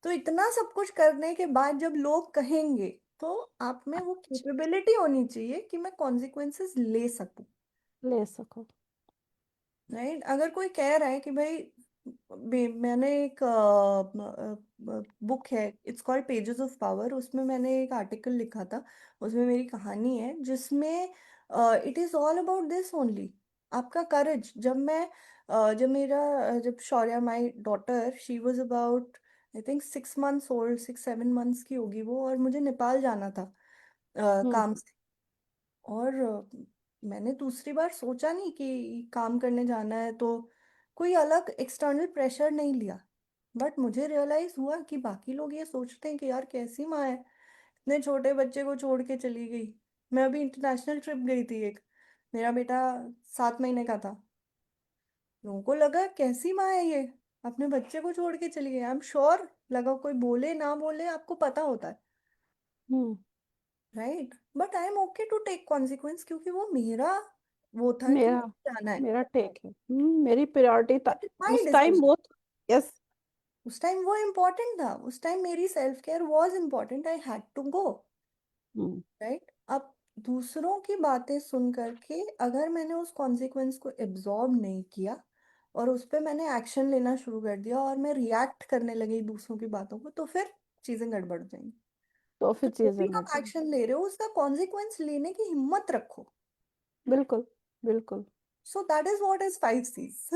तो इतना सब कुछ करने के बाद जब लोग कहेंगे, तो आप में वो कैपेबिलिटी होनी चाहिए कि मैं कॉन्सिक्वेंसेस ले सकूं। ले सको। राइट। अगर कोई कह रहा है कि भाई, मैंने एक बुक है, it's called pages of power, उसमें मैंने एक आर्टिकल लिखा था, उसमें मेरी कहानी है जिसमें it is all about this only, आपका करेज। जब Shaurya my daughter, she was about I think 6 months old, 6 7 months की होगी वो, और मुझे नेपाल जाना था हम्म काम से। और मैंने दूसरी बार सोचा नहीं कि काम करने जाना है, तो कोई अलग एक्सटर्नल प्रेशर नहीं लिया। बट मुझे रियलाइज हुआ कि बाकी लोग ये सोचते हैं कि यार कैसी माँ है, इतने छोटे बच्चे को छोड़ के चली गई। मैं अभी इंटरनेशनल ट्रिप गई थी एक, मेरा बेटा 7 महीने का था, लोगों को लगा कैसी माँ है ये, अपने बच्चे को छोड़ के चली गई। आई एम श्योर, लगा कोई बोले ना बोले आपको पता होता है, hmm right. But I am okay to take consequence, क्योंकि वो मेरा वो था कि मेरा मुझे जाना है। मेरा टेक है। मेरी प्रायोरिटी था दैट इज माई उस टाइम डिसीजन। वो। यस। उस टाइम वो इम्पोर्टेंट था, उस टाइम मेरी self care was important, I had to go. Hmm right. अब दूसरों की बातें सुन करके अगर मैंने उस कॉन्सिक्वेंस को एब्जॉर्ब नहीं किया और उस पर मैंने एक्शन लेना शुरू कर दिया और मैं रिएक्ट करने लगी दूसरों की बातों को, तो फिर चीजें गड़बड़ हो जाएंगी। तो तो फिर जो भी चीजें घट आप जाएंगी। एक्शन ले रहे हो उसका कॉन्सिक्वेंस लेने की हिम्मत रखो। बिल्कुल बिल्कुल। So that is what is 5 C's।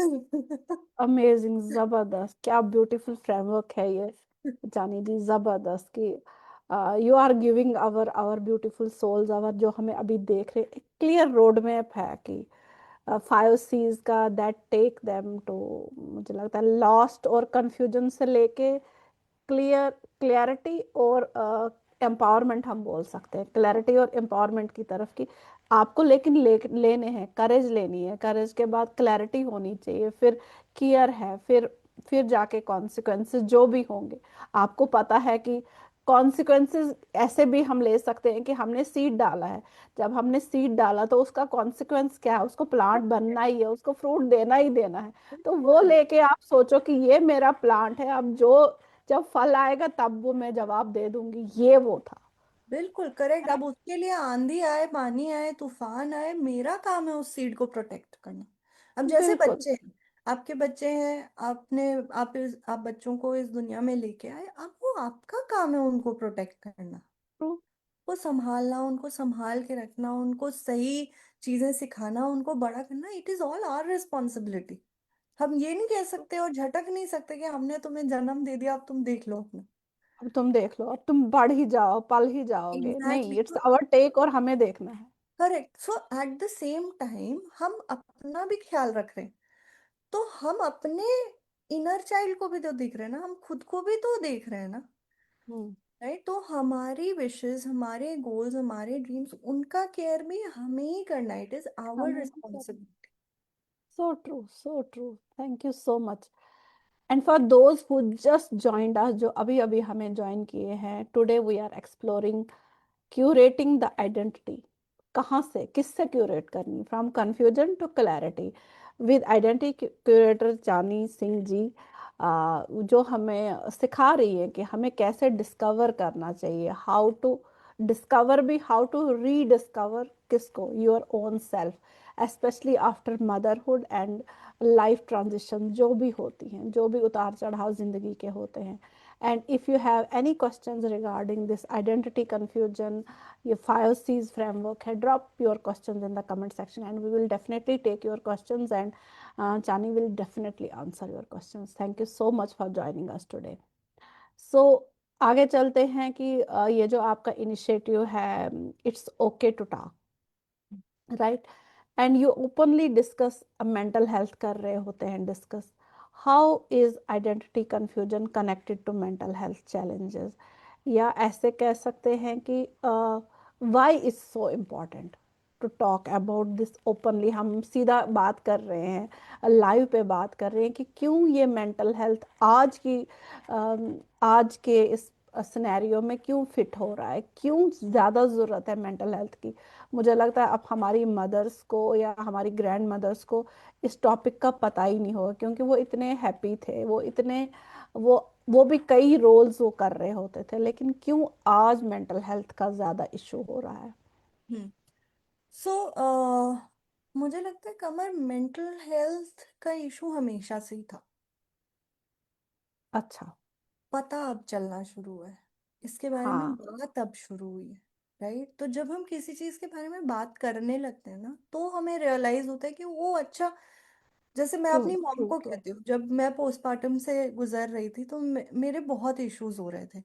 Amazing, जबरदस्त, क्या ब्यूटीफुल फ्रेमवर्क है ये। जानी जी, जबरदस्त कि you are giving our our beautiful souls, our जो हमें अभी देख रहे, एक क्लियर रोड मैप है कि 5 C's का, दैट टेक देम टू, मुझे लगता है लॉस्ट और कंफ्यूजन से लेके क्लियरिटी और एम्पावरमेंट, हम बोल सकते हैं क्लैरिटी और एम्पावरमेंट की तरफ की आपको, लेकिन लेने हैं, करेज लेनी है, करेज के बाद क्लैरिटी होनी चाहिए, फिर केयर है, फिर जाके कॉन्सिक्वेंसेस जो भी होंगे आपको पता है कि कॉन्सिक्वेंसेस ऐसे भी हम ले सकते हैं कि हमने सीड डाला है, जब हमने सीड डाला तो उसका कॉन्सिक्वेंस क्या है, उसको प्लांट बनना ही है, उसको फ्रूट देना ही देना है। तो वो बिल्कुल लेके आप सोचो कि ये मेरा प्लांट है, अब जो जब फल आएगा तब वो मैं जवाब दे दूंगी, ये वो था। बिल्कुल करेक्ट। अब उसके लिए आंधी आए, पानी आए, तूफान आए, मेरा काम है उस सीड को प्रोटेक्ट करना। अब जैसे बिल्कुल बच्चे हैं, आपके बच्चे हैं, आप बच्चों को इस दुनिया में लेके आए, अब वो आपका काम है उनको प्रोटेक्ट करना, ट्रू। वो संभालना, उनको संभाल के रखना, उनको सही चीजें सिखाना, उनको बड़ा करना, it is all our responsibility. हम ये नहीं कह सकते और झटक नहीं सकते कि हमने तुम्हें जन्म दे दिया, अब तुम देख लो अपना। अब तुम देख लो, अब तुम बढ़ ही जाओ, पल ही जाओगे, एग्जैक्टली नहीं, इट्स तो आवर टेक और हमें देखना है। Correct. So at the same time हम अपना भी ख्याल रख रहे हैं, तो हम अपने इनर चाइल्ड को भी तो देख रहे हैं ना, हम खुद को भी तो देख रहे हैं ना। हम्म। राइट, तो हमारी विशेस, हमारे गोल्स, हमारे ड्रीम्स, उनका केयर भी हमें ही करना है। इट इज आवर हमें ही करना। Responsibility. So true, so true. Thank you so much. And for those who just joined us, जो अभी अभी हमें ज्वाइन किए हैं, today we are exploring curating the identity. कहाँ से, किससे क्यूरेट करनी, from confusion to clarity, with identity curator Jaani Singh जी, जो हमें सिखा रही है कि हमें कैसे डिस्कवर करना चाहिए, हाउ टू डिस्कवर भी, हाउ टू रीडिस्कवर किसको, your own self, specially after motherhood and life transition जो भी होती हैं, जो भी उतार चढ़ाव जिंदगी के होते हैं। And if you have any questions regarding this identity confusion, your 5 C's framework, drop your questions in the comment section and we will definitely take your questions, and Chani will definitely answer your questions. Thank you so much for joining us today. So आगे चलते हैं कि ये जो आपका initiative है, it's okay to talk, right, and you openly discuss mental health कर रहे होते हैं, discuss how is identity confusion connected to mental health challenges, या ऐसे कह सकते हैं कि why is so important to talk about this openly. हम सीधा बात कर रहे हैं, लाइव पे बात कर रहे हैं कि क्यों ये मेंटल हेल्थ आज की आज के इस सिनेरियो में क्यों फिट हो रहा है, क्यों ज़्यादा ज़रूरत है मेंटल हेल्थ की। मुझे लगता है अब हमारी मदर्स को या हमारी ग्रैंड मदर्स को इस टॉपिक का पता ही नहीं होगा, क्योंकि वो इतने हैप्पी थे, वो इतने वो वो भी कई रोल्स वो कर रहे होते थे, लेकिन क्यों आज मेंटल हेल्थ का ज्यादा इशू हो रहा है। हम्म। सो मुझे लगता है कमर, मेंटल हेल्थ का इशू हमेशा से ही था। अच्छा। पता अब चलना शुरू है, इसके बारे में हाँ। बात अब शुरू हुई है। राइट, तो जब हम किसी चीज के बारे में बात करने लगते हैं ना, तो हमें रियलाइज होता है कि वो अच्छा। जैसे मैं ट्रू, अपनी मॉम ट्रू, को ट्रू। कहती हूँ, जब मैं पोस्टमार्टम से गुजर रही थी तो मेरे बहुत इश्यूज हो रहे थे।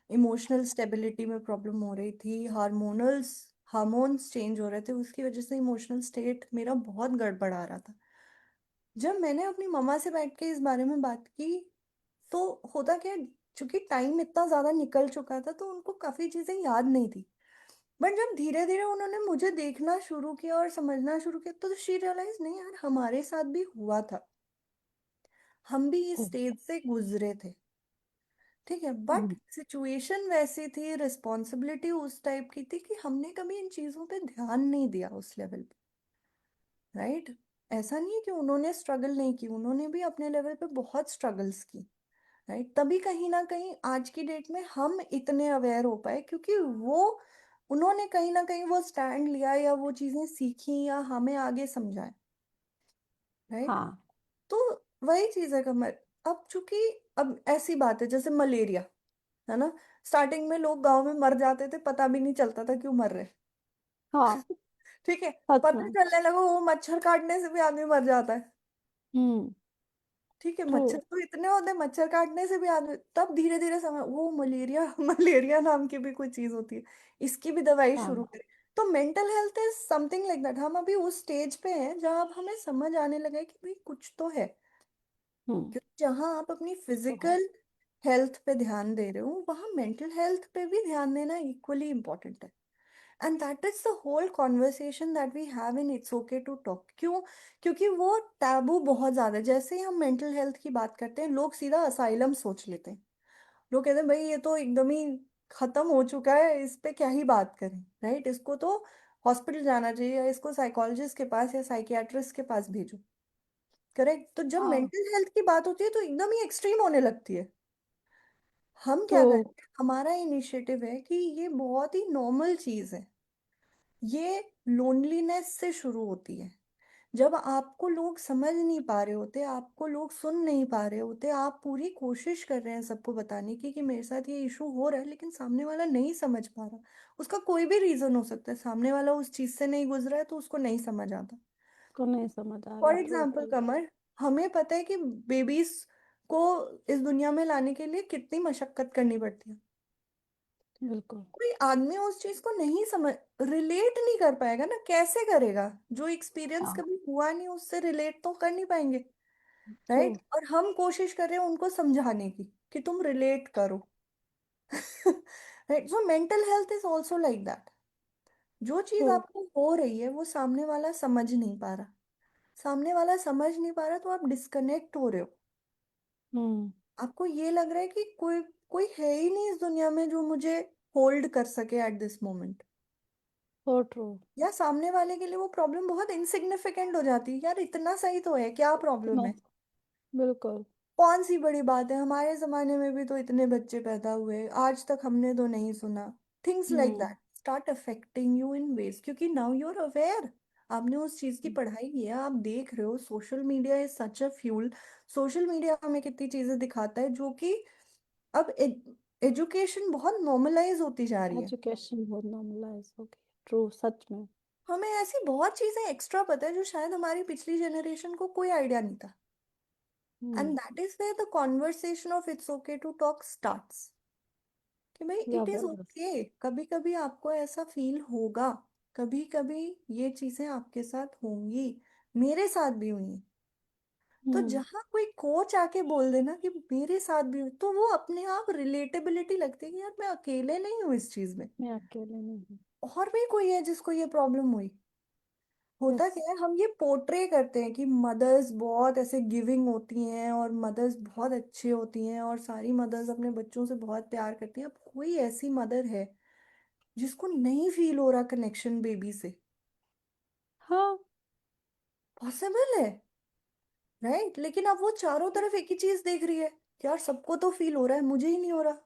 इमोशनल स्टेबिलिटी में प्रॉब्लम हो रही थी, हार्मोन्स चेंज हो रहे थे, उसकी वजह से इमोशनल स्टेट मेरा बहुत गड़बड़ा रहा था। जब मैंने अपनी मम्मा से बैठ के इस बारे में बात की, तो होता क्या, चूंकि टाइम इतना ज्यादा निकल चुका था तो उनको काफी चीजें याद नहीं थी। बट जब धीरे धीरे उन्होंने मुझे देखना शुरू किया और समझना शुरू किया, तो शी रियलाइज, नहीं यार, हमारे साथ भी हुआ था, हम भी इस हम्म, स्टेज से गुजरे थे। ठीक है, बट हम्म, सिचुएशन वैसी थी, रिस्पॉन्सिबिलिटी उस टाइप की थी कि हमने कभी इन चीजों पे ध्यान नहीं दिया उस लेवल पे। राइट, ऐसा नहीं है कि उन्होंने स्ट्रगल नहीं की, उन्होंने भी अपने लेवल पे बहुत स्ट्रगल्स की। राइट, तभी कहीं ना कहीं आज की डेट में हम इतने अवेयर हो पाए, क्योंकि वो उन्होंने कहीं ना कहीं वो स्टैंड लिया, या वो चीजें सीखी, या हमें आगे समझाए। राइट, हाँ, तो वही चीज है कमर। अब चूंकि अब ऐसी बात है जैसे मलेरिया, है ना, स्टार्टिंग में लोग गांव में मर जाते थे, पता भी नहीं चलता था क्यों मर रहे। हाँ, ठीक है, सच पता में। चलने लगा वो मच्छर काटने से भी आदमी मर जाता है। हम्म। ठीक है, ट्रू। मच्छर तो इतने होते हैं, मच्छर काटने से भी आदमी, तब धीरे धीरे समझ, वो मलेरिया मलेरिया नाम की भी कोई चीज होती है, इसकी भी दवाई शुरू हाँ। करें। तो mental health is something like that. हम अभी उस स्टेज पे हैं जहां अब हमें समझ आने लगा है कि भाई कुछ तो है। हम्म। क्योंकि जहां आप अपनी तो है। फिजिकल हेल्थ पे ध्यान दे रहे हो, वहां मेंटल हेल्थ पे भी ध्यान देना इक्वली इंपॉर्टेंट है। And that is the whole conversation that we have in it's okay to talk. क्यों? क्योंकि वो टैबू बहुत ज्यादा है। जैसे ही हम मेंटल हेल्थ की बात करते हैं, लोग सीधा असाइलम सोच लेते हैं। लोग कहते हैं भाई ये तो एकदम ही खत्म हो चुका है, इस पे क्या ही बात करें। राइट, इसको तो हॉस्पिटल जाना चाहिए, या इसको साइकोलॉजिस्ट के पास या साइकियाट्रिस्ट के पास भेजो। करेक्ट, तो जब हाँ। मेंटल हेल्थ की बात होती है तो एकदम ही एक्सट्रीम होने लगती है। हम क्या ट्रू। करें, हमारा इनिशिएटिव है कि ये बहुत ही नॉर्मल चीज है। ये लोनलीनेस से शुरू होती है। जब आपको लोग समझ नहीं पा रहे होते, आपको लोग सुन नहीं पा रहे होते, आप पूरी कोशिश कर रहे हैं सबको बताने की कि मेरे साथ ये इशू हो रहा है, लेकिन सामने वाला नहीं समझ पा रहा। उसका कोई भी रीजन हो सकता है, सामने वाला उस चीज से नहीं गुजरा है तो उसको नहीं समझ आता। को नहीं समझ आ रहा फॉर है। True, example true. कमर, हमें पता है कि बेबीज को इस दुनिया में लाने के लिए कितनी मशक्कत करनी पड़ती है। बिल्कुल। कोई आदमी उस चीज को नहीं समझ, रिलेट नहीं कर पाएगा ना, कैसे करेगा? जो एक्सपीरियंस हाँ। कभी हुआ नहीं उससे रिलेट तो कर नहीं पाएंगे। ट्रू। राइट, और हम कोशिश कर रहे हैं उनको समझाने की कि तुम रिलेट करो। Right, so mental health is also like that. जो चीज ट्रू। आपको हो रही है वो सामने वाला समझ नहीं पा रहा। सामने वाला समझ नहीं पा रहा तो आप डिस्कनेक्ट हो रहे हो। हम्म। आपको ये लग रहा है कि कोई कोई है ही नहीं इस दुनिया में जो मुझे होल्ड कर सके at this moment. So true. या सामने वाले के लिए वो प्रॉब्लम बहुत इनसिग्निफिकेंट हो जाती है, यार इतना सही तो है, क्या प्रॉब्लम इतना। है? बिल्कुल। कौन सी बड़ी बात है, हमारे जमाने में भी तो इतने बच्चे पैदा हुए, आज तक हमने तो नहीं सुना। Things like hmm. That start affecting you in ways, क्योंकि नाउ यू आर अवेयर। आपने उस चीज की पढ़ाई की है, आप देख रहे हो। Social media is such a fuel. Social media हमें कितनी चीजें दिखाता है जो कि अब एजुकेशन बहुत नॉर्मलाइज होती जा रही है। एजुकेशन बहुत नॉर्मलाइज हो गई। ट्रू, सच में। हमें ऐसी बहुत चीजें एक्स्ट्रा पता है जो शायद हमारी पिछली जनरेशन को कोई आइडिया नहीं था। Hmm. And that is where the conversation of it's okay to talk starts. कि भाई इट इज जबरदस्त। ओके, कभी कभी आपको ऐसा फील होगा, कभी कभी ये चीजें आपके साथ होंगी। मेरे साथ भी हुई। तो हम्म। जहाँ कोई कोच आके बोल देना कि मेरे साथ भी हुई, तो वो अपने आप रिलेटेबिलिटी लगती है कि यार मैं अकेले नहीं हूँ इस चीज में। मैं अकेले नहीं हूँ। और भी कोई है जिसको ये प्रॉब्लम हुई। होता यस। क्या है, हम ये पोर्ट्रे करते हैं कि मदर्स बहुत ऐसे गिविंग होती हैं और मदर्स बहुत अच्छी होती हैं और सारी मदर्स अपने बच्चों से बहुत प्यार करती हैं। अब कोई ऐसी मदर है जिसको नहीं फील हो रहा कनेक्शन बेबी से? हाँ। पॉसिबल है। राइट, लेकिन अब वो चारों तरफ एक ही चीज देख रही है कि यार सबको तो फील हो रहा है, मुझे ही नहीं हो रहा।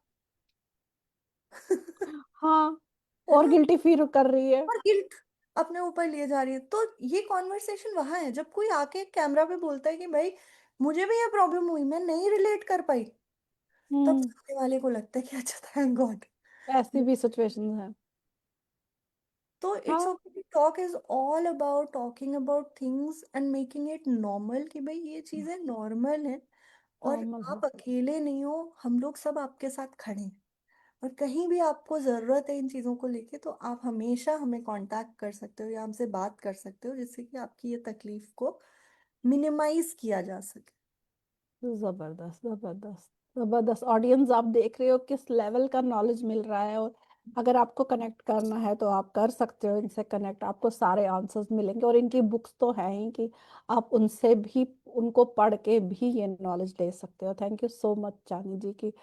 हाँ। है और ना? गिल्टी फील कर रही है। और गिल्ट अपने ऊपर लिए जा रही है। तो ये कॉन्वर्सेशन वहां है जब कोई आके कैमरा पे बोलता है कि भाई मुझे भी ये प्रॉब्लम हुई, मैं नहीं रिलेट कर पाई। तब हम्म। सामने वाले को लगता है कि अच्छा, थैंक गॉड। ऐसी भी सिचुएशन है। तो इट्स हाँ। Okay, talk is all about talking about things and making it normal कि भाई ये चीजें नॉर्मल हैं। और नॉर्मल है। आप अकेले नहीं हो, हम लोग सब आपके साथ खड़े हैं। और कहीं भी आपको ज़रूरत है इन चीज़ों को लेके तो आप हमेशा हमें कांटेक्ट कर सकते हो या हमसे बात कर सकते हो, जिससे कि आपकी ये तकलीफ को मिनिमाइज किया जा सके। जबरदस्त, जबरदस्त। जबरदस्त ऑडियंस, आप देख रहे हो किस लेवल का नॉलेज मिल रहा है। और अगर आपको कनेक्ट करना है तो आप कर सकते हो इनसे कनेक्ट, आपको सारे आंसर्स मिलेंगे। और इनकी बुक्स तो है ही कि आप उनसे भी, उनको पढ़ के भी ये नॉलेज ले सकते हो। थैंक यू सो मच चानी जी की।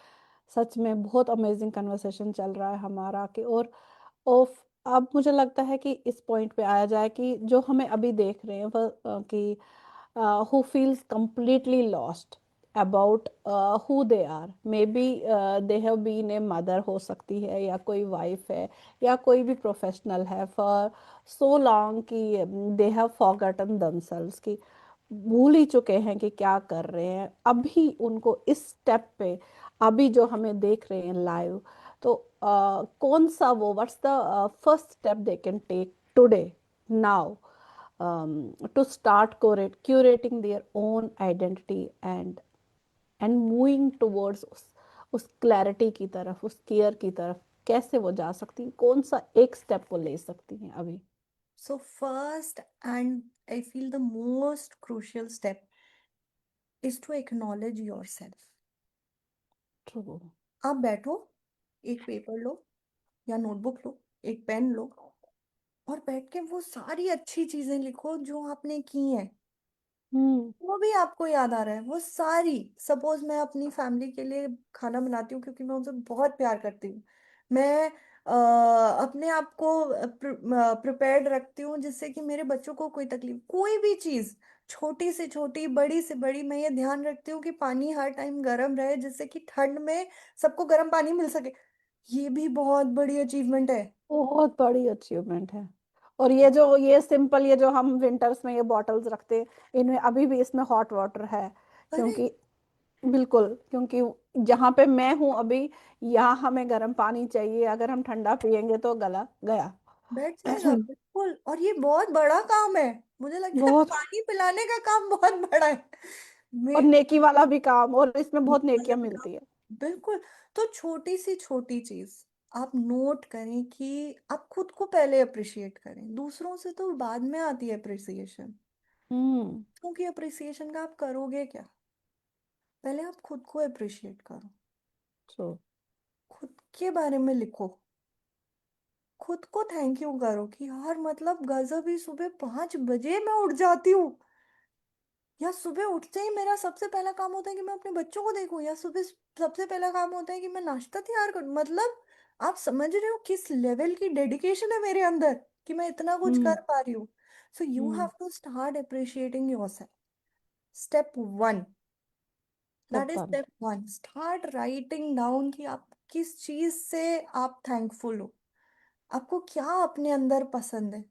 सच में बहुत अमेजिंग कन्वर्सेशन चल रहा है हमारा कि। और ऑफ अब मुझे लगता है कि इस पॉइंट पे आया जाए कि जो हमें अभी देख रहे हैं वो कि who feels completely lost about who they are, maybe they have been a mother हो सकती है, या कोई वाइफ है, या कोई भी प्रोफेशनल है for so long कि they have forgotten themselves, कि भूल ही चुके हैं कि क्या कर रहे हैं। अभी उनको इस स्टेप पे, अभी जो हमें देख रहे हैं लाइव, तो कौन सा वो what's the first step they can take today, now, to start curating their own identity and moving towards उस क्लैरिटी की तरफ, उस केयर की तरफ कैसे वो जा सकती हैं, कौन सा एक स्टेप वो ले सकती हैं अभी। So first and I feel the most crucial step is to acknowledge yourself. True. आप बैठो, एक पेपर लो या नोटबुक लो, एक पेन लो, और बैठ के वो सारी अच्छी चीजें लिखो जो आपने की हैं। हम्म। वो भी आपको याद आ रहा है वो सारी। सपोज मैं अपनी फैमिली के लिए खाना बनाती हूँ क्योंकि मैं उनसे बहुत प्यार करती हूँ। मैं अपने आप को प्रिपेयर्ड रखती हूँ जिससे कि मेरे बच्चों को कोई तकलीफ, कोई भी चीज़, छोटी से छोटी बड़ी से बड़ी, मैं ये ध्यान रखती हूँ कि पानी हर टाइम गर्म रहे जिससे कि ठंड में सबको गर्म पानी मिल सके। ये भी बहुत बड़ी अचीवमेंट है। बहुत बड़ी अचीवमेंट है। और ये जो ये सिंपल, ये जो हम विंटर्स में ये बॉटल्स रखते हैं, इनमें अभी भी इसमें हॉट वाटर है। अरे, क्योंकि बिल्कुल, क्योंकि जहाँ पे मैं हूँ अभी, यहाँ हमें गर्म पानी चाहिए, अगर हम ठंडा पियेंगे तो गला गया। बैठ जाएगा बिल्कुल, और ये बहुत बड़ा काम है। मुझे लगता है बहुत। पानी पिलाने का काम बहुत बड़ा है। और मैं नेकी वाला भी काम, और इसमें ये बहुत वाला नेकियां भी मिलती है। काम बिल्कुल। तो छोटी सी छोटी चीज आप नोट करें कि आप खुद को पहले अप्रिशिएट करें, दूसरों से तो बाद में आती है अप्रिसिएशन। हम्म। क्योंकि अप्रिसिएशन का आप करोगे क्या? पहले आप खुद को अप्रिशिएट करो, सो खुद के बारे में लिखो, खुद को थैंक यू करो कि यार मतलब गजब ही, सुबह 5 बजे मैं उठ जाती हूँ, या सुबह उठते ही मेरा सबसे पहला काम होता है कि मैं अपने बच्चों को देखूं, या सुबह सबसे पहला काम होता है कि मैं नाश्ता तैयार करूं। मतलब आप समझ रहे हो किस लेवल की डेडिकेशन है मेरे अंदर कि मैं इतना कुछ हम्म। कर पा रही हूँ। So you have hmm. To start appreciating yourself. Step one, that is सब। Step one, start writing down कि आप किस चीज से आप थैंकफुल हो, आपको क्या अपने अंदर पसंद है।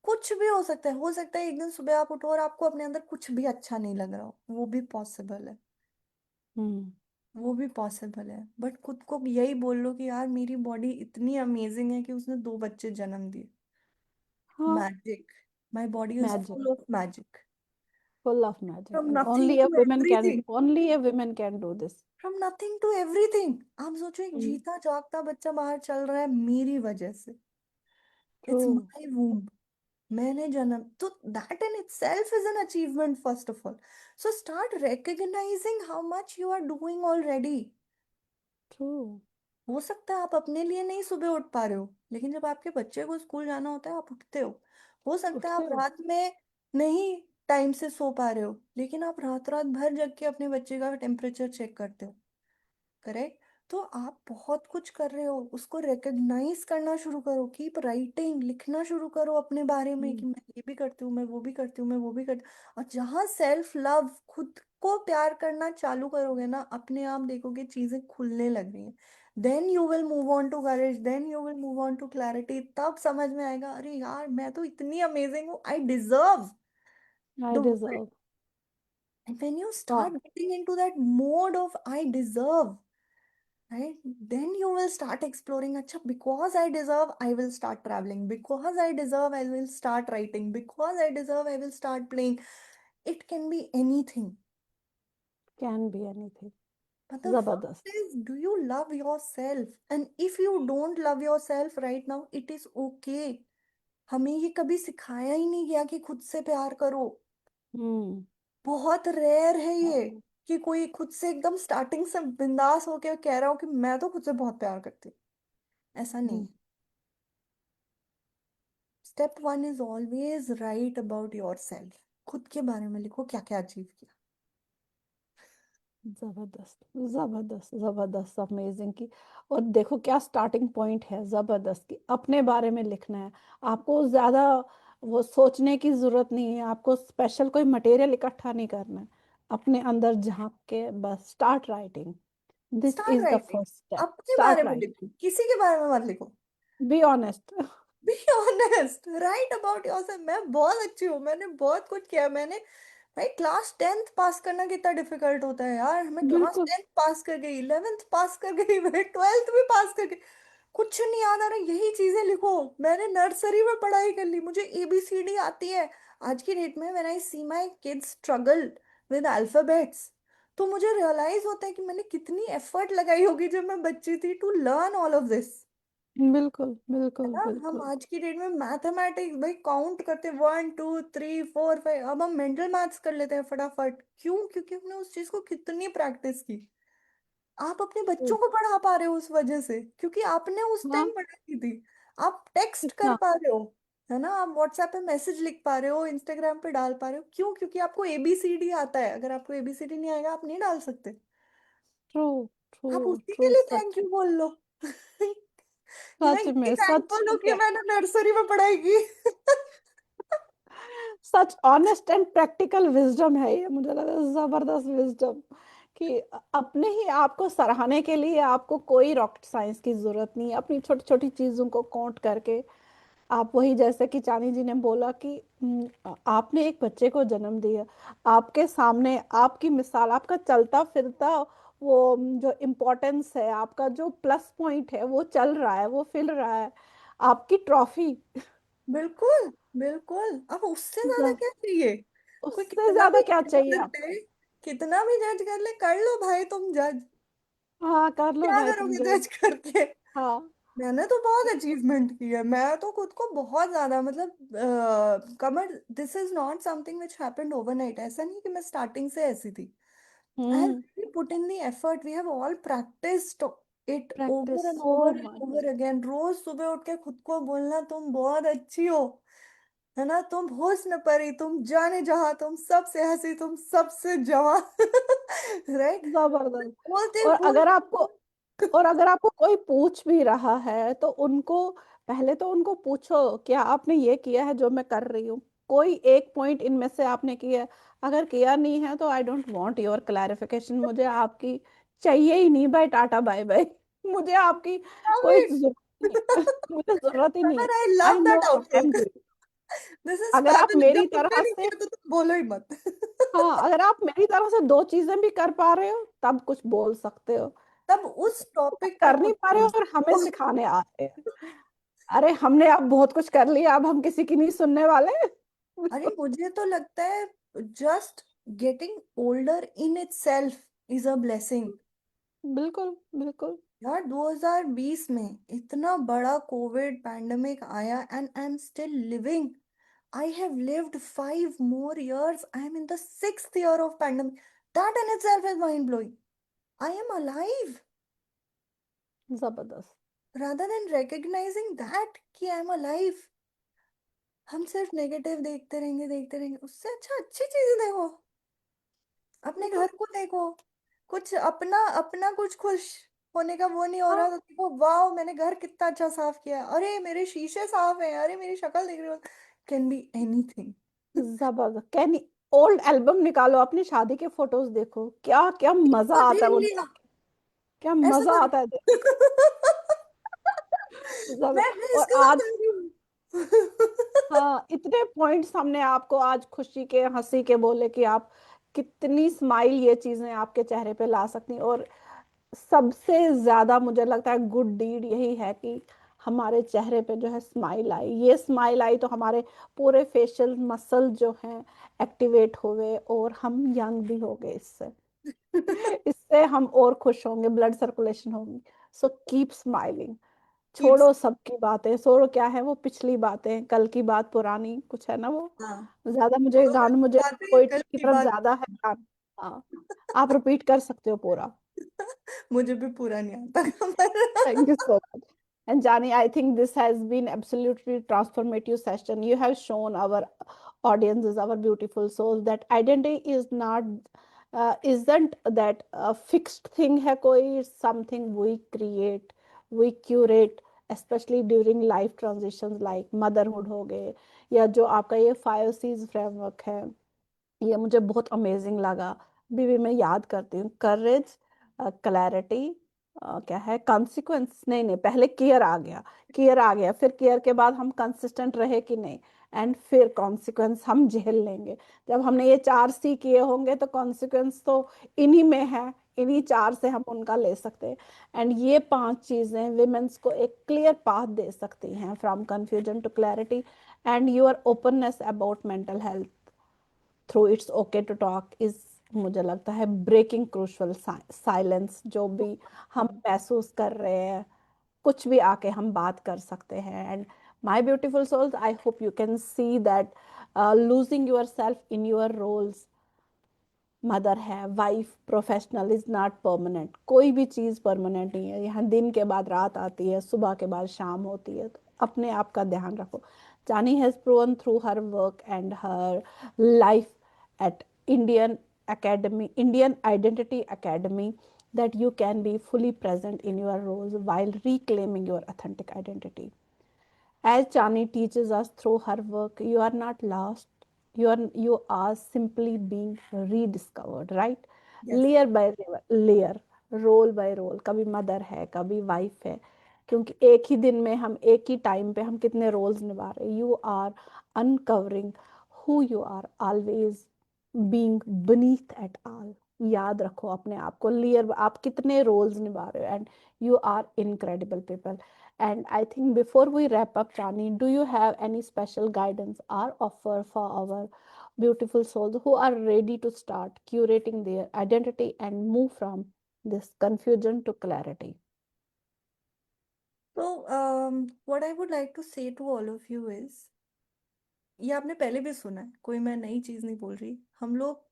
कुछ भी हो सकता है एक दिन सुबह आप उठो और आपको अपने अंदर कुछ भी अच्छा नहीं लग रहा हो, वो भी पॉसिबल है। हम्म। वो भी पॉसिबल है, बट खुद को यही बोल लो कि यार मेरी बॉडी इतनी अमेजिंग है कि उसने 2 बच्चे जन्म दिए। हाँ। Magic, my body is magic. Full of magic. Full of magic, from and nothing only a to women can, everything, only a women can do this. From nothing to everything. आप सोचो एक जीता जागता बच्चा बाहर चल रहा है मेरी वजह से। ट्रू। इट्स माई वूम, मैंने जन्म तो that in itself is an achievement first of all. So start recognizing how much you are doing already. True. हो सकता है आप अपने लिए नहीं सुबह उठ पा रहे हो, लेकिन जब आपके बच्चे को स्कूल जाना होता है आप उठते हो। हो सकता है उठते आप हो। रात में नहीं टाइम से सो पा रहे हो, लेकिन आप रात रात भर जग के अपने बच्चे का टेम्परेचर चेक करते हो। करेक्ट। तो आप बहुत कुछ कर रहे हो, उसको रिकग्नाइज करना शुरू करो, कीप राइटिंग, लिखना शुरू करो अपने बारे में हम्म। कि मैं ये भी करती हूँ, मैं वो भी करती हूँ, मैं वो भी करती हूँ। और जहाँ सेल्फ लव, खुद को प्यार करना चालू करोगे ना, अपने आप देखोगे चीजें खुलने लग रही हैं। Then you will move on to courage, then you will move on to clarity. तब समझ में आएगा अरे यार मैं तो इतनी अमेजिंग हूँ, I deserve the I world. Deserve. And when you वाह। Start getting into that mode of I deserve, right, then you will start exploring. Acha, because I deserve I will start traveling, because I deserve I will start writing, because I deserve I will start playing. It can be anything, can be anything. but the जबरदस्त। first is, do you love yourself? And if you don't love yourself right now, it is okay. हमें ये कभी सिखाया ही नहीं गया कि खुद से प्यार करो। हम्म। बहुत रेयर है ये कि कोई खुद से एकदम स्टार्टिंग से बिंदास होके कह रहा हो कि मैं तो खुद से बहुत प्यार करती हूँ। ऐसा नहीं। Hmm. Step one is always write about yourself. खुद के बारे में लिखो क्या क्या अचीव किया। जबरदस्त। जबरदस्त जबरदस्त, अमेजिंग की। और देखो क्या स्टार्टिंग पॉइंट है जबरदस्त की, अपने बारे में लिखना है। आपको ज्यादा वो सोचने की जरूरत नहीं है, आपको स्पेशल कोई मटेरियल इकट्ठा नहीं करना है। अपने अंदर झांक के बस start writing. This start is the writing, first step, अपने बारे स्टार्ट में राइटिंग। लिखो, किसी के बारे में मत लिखो। Be honest. Be honest, right about yourself. मैं बहुत अच्छी हूँ, मैंने बहुत कुछ किया। मैंने भाई क्लास 10th पास करना कितना डिफिकल्ट होता है यार। मैं क्लास बिल्कुल। 10th पास कर गई, 11th पास कर गई, मैं 12th भी पास कर गई। कुछ नहीं याद आ रहा, यही चीजें लिखो। मैंने नर्सरी में पढ़ाई कर ली, मुझे ABCD आती है। आज की डेट में when I see my kids struggle with alphabets, तो मुझे रियलाइज होता है कि मैंने कितनी एफर्ट लगाई होगी जब मैं बच्ची थी to learn all of this. बिल्कुल है बिल्कुल ना। हम बिल्कुल। आज की डेट में मैथमेटिक्स भाई काउंट करते 1 2 3 4 5, अब हम मेंटल मैथ्स कर लेते हैं फटाफट। क्यों? क्योंकि हमने उस चीज को कितनी प्रैक्टिस की। आप अपने बच्चों को पढ़ा पा रहे हो उस वजह से क्योंकि आपने उस हाँ। टाइम पढ़ाई की थी। आप टेक्स्ट कर कितना। पा रहे हो, है ना, आप व्हाट्सएप पे मैसेज लिख पा रहे हो, इंस्टाग्राम पे डाल पा रहे हो। क्यों? क्योंकि आपको ABCD आता है। अगर आपको ABCD नहीं आएगा आप नहीं डाल सकते। ट्रू। ट्रू। आप उसी के ट्रू। लिए थैंक सच। यू बोल लो कि मैं सच यही में सच थैंकफुल हूँ कि क्या। मैंने नर्सरी में पढ़ाई की सच ऑनेस्ट एंड प्रैक्टिकल विजडम है ये, मुझे लगा जबरदस्त विजडम। कि अपने ही आप को सराहने के लिए आपको कोई रॉकेट साइंस की जरूरत नहीं है, अपनी छोटी छोटी चीजों को काउंट करके। आप वही जैसे कि चानी जी ने बोला कि आपने एक बच्चे को जन्म दिया, आपके सामने आपकी मिसाल, आपका चलता फिरता वो जो इम्पोर्टेंस है, आपका जो प्लस पॉइंट है वो चल रहा है, वो फिल रहा है। आपकी ट्रॉफी। बिल्कुल। बिल्कुल, अब उससे ज्यादा ज- क्या चाहिए? कोई उससे कितना ज्यादा भी क्या जज चाहिए कर आप? ले, कितना भी जज कर ले, कर लो भाई तुम जज। हाँ, कर लो क्या भाई तुम करोगे जो। जज करके? हाँ। मैंने तो बहुत अचीवमेंट की है, मैं तो खुद को बहुत ज्यादा मतलब कमर, this is not something which happened overnight. ऐसा नहीं कि मैं स्टार्टिंग से ऐसी थी। I have hmm. really put in the effort, we have all practiced it over practice and so over and much. over again। रोज सुबह उठ के खुद को बोलना तुम बहुत अच्छी हो, है ना, तुम हुस्न परी, तुम जाने जहां, तुम सबसे हंसी, तुम सबसे जवां। राइट। जबरदस्त। बोलते और अगर बोलते। आपको और अगर आपको कोई पूछ भी रहा है तो उनको, पहले तो उनको पूछो क्या आपने ये किया है जो मैं कर रही हूँ, कोई एक पॉइंट इनमें से आपने किया है? अगर किया नहीं है तो I don't want your clarification, मुझे आपकी चाहिए ही नहीं भाई, टाटा बाय बाय। मुझे आपकी Love कोई it. जरूरत नहीं है। मुझे जरूरत ही नहीं है। But I I love know that what I am outlook. Doing. This is अगर आप फैबुलस, मेरी जब तुमने तरह नहीं से, किया तो तुम बोलो ही मत। हाँ, अगर आप मेरी तरह से दो चीजें भी कर पा रहे हो तब कुछ बोल सकते हो। तब उस टॉपिक पे कर नहीं कुछ पा रहे हो बोल और हमें सकते हो। सिखाने आ रहे हैं। अरे हमने अब बहुत कुछ कर लिया, अब हम किसी की नहीं सुनने वाले। अरे मुझे तो लगता है just getting older in it self is a blessing. बिल्कुल बिल्कुल। यार 2020 में इतना बड़ा कोविड पैंडमिक आया and I am still living. I have lived 5 more years, I am in the 6th year of pandemic. That in itself is mind blowing. I am alive. जबरदस्त। Rather than recognizing that कि I am alive, हम सिर्फ negative देखते रहेंगे। उससे अच्छा अच्छी चीजें देखो, अपने घर को देखो, कुछ अपना अपना कुछ खुश होने का वो नहीं हो रहा हाँ, तो देखो, वाह मैंने घर कितना अच्छा साफ किया है, अरे मेरे शीशे साफ हैं, अरे मेरी शक्ल देख रही हो। Can be anything. जबरदस्त। कैनी, ओल्ड एल्बम निकालो, अपनी शादी के फोटोज देखो, क्या क्या मजा इसको आता है देख उन, लिया, क्या ऐसा मजा करो। आता है मैं और इसके साथ आज, आ रही हूँ। हाँ, इतने पॉइंट्स हमने आपको आज खुशी के हंसी के बोले कि आप कितनी स्माइल ये चीजें आपके चेहरे पे ला सकती, और सबसे ज्यादा मुझे लगता है गुड डीड यही है कि हमारे चेहरे पे जो है स्माइल आई, ये स्माइल आई तो हमारे पूरे फेशियल मसल जो हैं एक्टिवेट हुए और हम यंग भी हो गए इससे। इससे हम और खुश होंगे, ब्लड सर्कुलेशन होगी। So keep smiling. कीप्स। छोड़ो सबकी बातें, छोड़ो क्या है वो पिछली बातें, कल की बात पुरानी कुछ है ना वो। हाँ, ज्यादा मुझे छोड़ो कल गान, की मुझे बातें, कल पोइट्री की की तरफ बात। ज्यादा है ध्यान। हाँ, आप रिपीट कर सकते हो पूरा। मुझे भी पूरा नहीं आता कमर। Thank you so much. And Jani, I think this has been absolutely transformative session. You have shown our audiences, our beautiful souls, that identity is not, isn't that a fixed thing है कोई, it's something we create, we curate, especially during life transitions like motherhood हो गए, या जो आपका ये 5 C's framework है, ये मुझे बहुत अमेजिंग लगा। अभी भी मैं याद करती हूँ, करेज, क्लैरिटी, क्या है, कॉन्सिक्वेंस, नहीं नहीं, पहले केयर आ गया, केयर आ गया, फिर केयर के बाद हम कंसिस्टेंट रहे कि नहीं, एंड फिर कॉन्सिक्वेंस हम झेल लेंगे। जब हमने ये 4 C किए होंगे तो कॉन्सिक्वेंस तो इन्हीं में है, इन्हीं 4 से हम उनका ले सकते हैं। एंड ये 5 चीजें विमेंस को एक क्लियर पाथ दे सकती हैं, from confusion to clarity and your openness about mental health through it's okay to talk is, मुझे लगता है ब्रेकिंग क्रूशल साइलेंस, जो भी हम महसूस कर रहे हैं, कुछ भी आके हम बात कर सकते हैं। And my beautiful souls, I hope you can see that losing yourself in your roles, mother है, wife, professional, is not permanent. कोई भी चीज परमानेंट नहीं है, यहाँ दिन के बाद रात आती है, सुबह के बाद शाम होती है, तो अपने आप का ध्यान रखो। जानी has proven through her work and her life at Indian academy, Indian Identity Academy, that you can be fully present in your roles while reclaiming your authentic identity. As Chani teaches us through her work, you are not lost. You are simply being rediscovered, right? Yes. Layer by layer, role by role, कभी mother है, कभी wife है, क्योंकि एक ही दिन में हम, एक ही टाइम पे हम कितने रोल्स निभा रहे हैं। You are uncovering who you are, always being beneath at all. याद रखो अपने आप को, क्लियर आप कितने रोल्स निभा रहे हो, and you are incredible people. And I think before we wrap up, Chani, do you have any special guidance or offer for our beautiful souls who are ready to start curating their identity and move from this confusion to clarity? तो what I would like to say to all of you is, ये आपने पहले भी सुना है, कोई मैं नई चीज नहीं बोल रही, हम लोग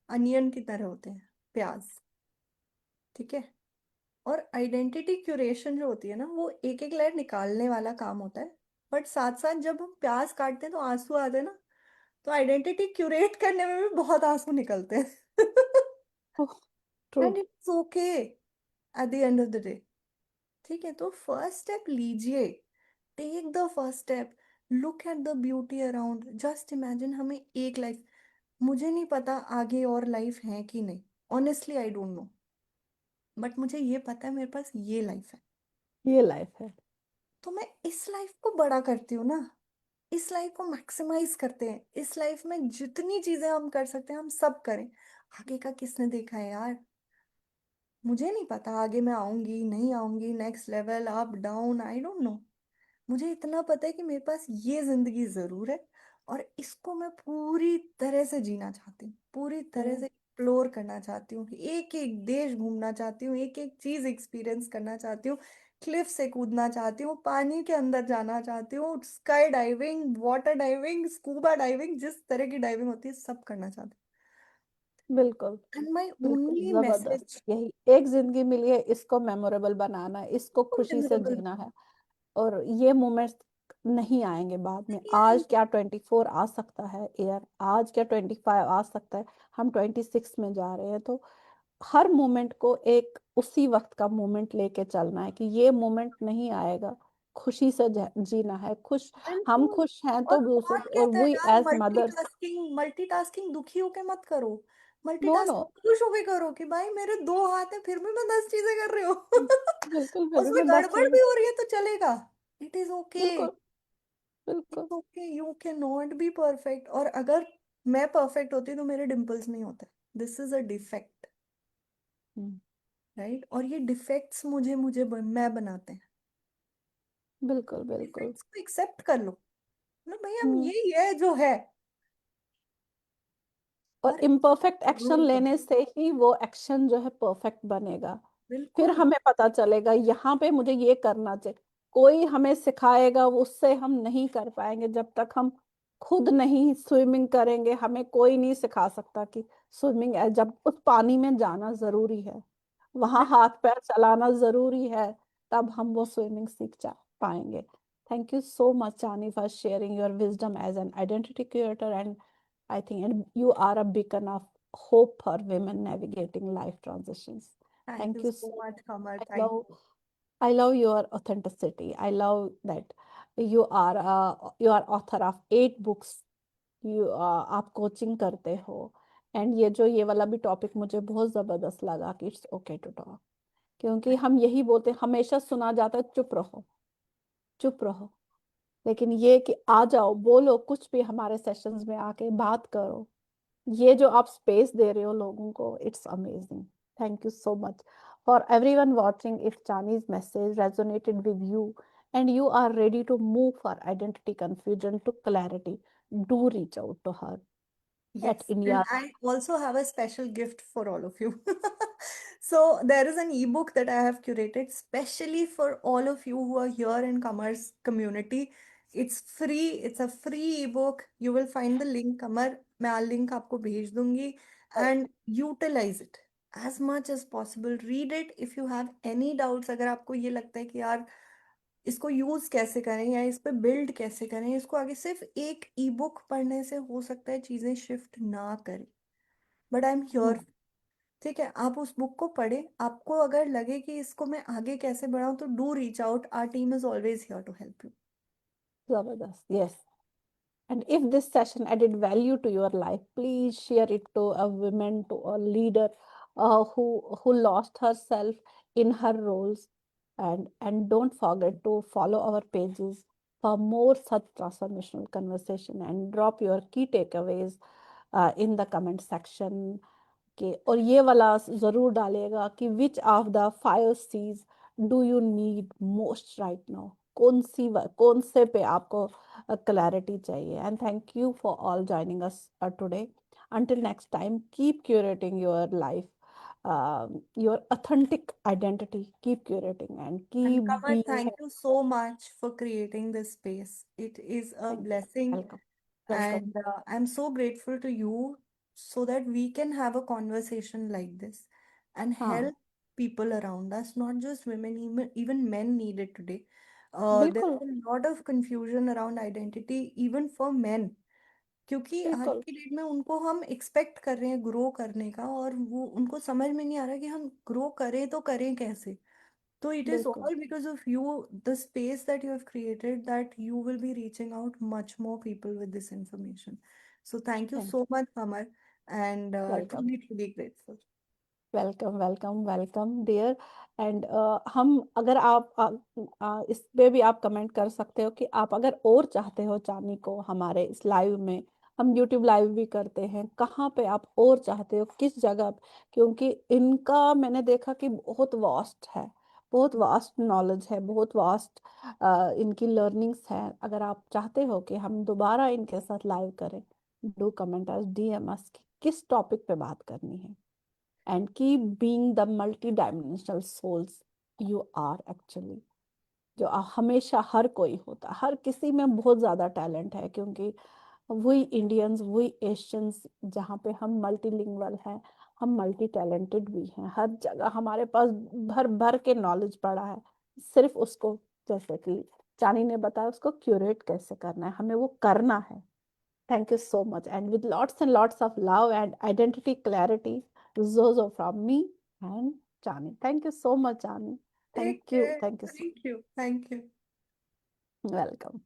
अनियन की तरह होते हैं, प्याज, ठीक है। और आइडेंटिटी क्यूरेशन जो होती है ना, वो एक एक लेयर निकालने वाला काम होता है। बट साथ साथ जब हम प्याज काटते हैं तो आंसू आते हैं ना, तो आइडेंटिटी क्यूरेट करने में भी बहुत आंसू निकलते हैं। Oh, and true. It's okay at the end of the day, ठीक है। तो फर्स्ट स्टेप लीजिए, take the first step, look at the beauty around, just imagine हमें एक लाइफ, मुझे नहीं पता आगे और लाइफ है कि नहीं, honestly I don't know, but मुझे ये पता है मेरे पास ये लाइफ है। ये लाइफ है. तो मैं इस लाइफ को बड़ा करती हूँ ना, इस लाइफ को मैक्सिमाइज करते हैं, इस लाइफ में जितनी चीजें हम कर सकते हैं हम सब करें। आगे का किसने देखा है यार, मुझे नहीं पता आगे मैं आऊंगी नहीं आऊंगी, next level up down, I don't know. मुझे इतना पता है कि मेरे पास ये जिंदगी जरूर है, और इसको मैं पूरी तरह से जीना चाहती हूँ, पूरी तरह Hmm. से एक्सप्लोर करना चाहती हूँ, एक एक देश घूमना चाहती हूँ, एक एक चीज एक्सपीरियंस करना चाहती हूँ, क्लिफ से कूदना चाहती हूँ, पानी के अंदर जाना चाहती हूँ, sky diving, water diving, scuba diving, जिस तरह की डाइविंग होती है सब करना चाहती बिल्कुल. हूँ। एंड माई बिल्कुल ओनली जबरदस्त. मैसेज, यही एक जिंदगी मिली है, इसको मेमोरेबल बनाना है, इसको खुशी से मेमोरेबल जीना है. और ये मोमेंट्स नहीं आएंगे बाद में. नहीं आज आएंगे। क्या 24 आ सकता है ईयर, आज क्या 25 आ सकता है, हम 26 में जा रहे हैं. तो हर मोमेंट को एक उसी वक्त का मोमेंट लेके चलना है कि ये मोमेंट नहीं आएगा, खुशी से जीना है. खुश, हम बिल्कुल। खुश हैं और तो दूसरे, कौन और कहता है वी यार एज मदर्स. मल्टीटास्किंग, मल्टीटास्किंग दुखी होके मत करो, नो नो. मल्टीटास्किंग खुश होके करो कि भाई मेरे दो हाथ हैं फिर भी मैं 10 चीजें कर रही हूँ। बिल्कुल, फिर भी उसमें मैं 10 गड़बड़ चीजें. भी हो रही है तो चलेगा, इट इज ओके, बिल्कुल. बिल्कुल. It's okay, you can not be perfect. और अगर मैं परफेक्ट होती तो मेरे डिम्पल्स नहीं होते, this is a defect, hmm, right. और ये डिफेक्ट्स मैं बनाते हैं, बिल्कुल. बिल्कुल. डिफेक्ट्स को एक्सेप्ट कर लो ना भाई, हम हम्म. ये है जो है, और और इम्परफेक्ट एक्शन ग्रो करो। लेने से ही वो एक्शन जो है परफेक्ट बनेगा. फिर बिल्कुल। हमें पता चलेगा यहाँ पे मुझे ये करना चाहिए. कोई हमें सिखाएगा, उससे हम नहीं कर पाएंगे जब तक हम खुद नहीं स्विमिंग करेंगे. हमें कोई नहीं सिखा सकता कि स्विमिंग है, जब उस पानी में जाना जरूरी है, वहां हाथ पैर चलाना जरूरी है, तब हम वो स्विमिंग सीख जा पाएंगे. Thank you so much, Chani, for sharing your wisdom as an identity creator. And I think you are a beacon of hope for women navigating life transitions. Thank Thank you you so so much much. Kamal, I thank love you. I love your authenticity. I love that you are author of 8 books. आप coaching करते हो. And ये वाला भी topic मुझे बहुत जबरदस्त लगा कि इट्स ओके टू टॉक. क्योंकि हम यही बोलते हैं, हमेशा सुना जाता है चुप रहो, चुप रहो. लेकिन ये कि आ जाओ, बोलो कुछ भी, हमारे सेशंस में आके बात करो, ये जो आप स्पेस दे रहे हो लोगों को, it's amazing. Thank you so much. For everyone watching, if Chinese message resonated with you and you are ready to move for identity confusion to clarity, do reach out to her at Yes, and India. I also have a special gift for all of you. So there is an ebook that I have curated specially for all of you who are here in Kamar's community. It's free. It's a free ebook. You will find the link, Kamar. मैं link आपको भेज दूंगी, and utilize it as much as possible. Read it if you have any doubts. अगर आपको ये लगता है कि यार इसको यूज कैसे करें या इस पे बिल्ड कैसे करें, इसको आगे सिर्फ एक ई बुक पढ़ने से हो सकता है चीजें शिफ्ट ना करें, but I M Hmm, sure, ठीक है, आप उस बुक को पढ़े, आपको अगर लगे कि इसको मैं आगे कैसे बढ़ाऊं तो do reach out, our team is always here to help you. Zabardast. Yes. And if this session added value to your life, please share it to a woman, to a leader who lost herself in her roles. And don't forget to follow our pages for more such transformational conversation, and drop your key takeaways in the comment section. कि और ये वाला जरूर डालिएगा कि which of the 5 C's do you need most right now, कौन से पे आपको क्लैरिटी चाहिए। And thank you for all joining us today. until next time, keep curating your life, your authentic identity, keep curating and And keep Kamar, being thank you so much for creating this space. It is a thank blessing, welcome, welcome. and I'm so grateful to you so that we can have a conversation like this and हाँ, help people around us, not just women, even men need it today. There's बिल्कुल, a lot of confusion around identity, even for men. क्योंकि आज बिल्कुल, की date में उनको हम expect कर रहे हैं ग्रो करने का, और वो उनको समझ में नहीं आ रहा कि हम ग्रो करें तो करें कैसे. So it is बिल्कुल। all because of you, the space that you have created, that you will be reaching out much more people with this information. So thank you thank so much, Kamar, and you, welcome, truly, truly grateful. Welcome, welcome, welcome dear. And हम अगर आप इस पे भी आप comment कर सकते हो कि आप अगर और चाहते हो चांदनी को हमारे इस लाइव में, हम यूट्यूब लाइव भी करते हैं, कहाँ पे आप और चाहते हो, किस जगह पे, क्योंकि इनका मैंने देखा कि बहुत वास्ट है, बहुत वास्ट नॉलेज है, बहुत वास्ट इनकी लर्निंग्स है। अगर आप चाहते हो कि हम दोबारा इनके साथ लाइव करें, डू कमेंट अस, डीएम अस, किस टॉपिक पे बात करनी है। and keep being the multi-dimensional souls you are actually, जो हमेशा हर कोई होता, हर किसी में बहुत ज्यादा टैलेंट है, क्योंकि वही इंडियंस, वही एशियंस, जहाँ पे हम मल्टीलिंगुअल हैं, हम मल्टी टैलेंटेड भी हैं, हर जगह हमारे पास भर भर के नॉलेज पड़ा है। सिर्फ उसको, जैसे कि चानी ने बताया, उसको क्यूरेट कैसे करना है, हमें वो करना है। Thank you so much. And with lots and lots of love and identity clarity, Zozo from me and Chani. Thank you so much, Chani. Thank Take you. care. Thank you so Thank you. Thank you. Welcome.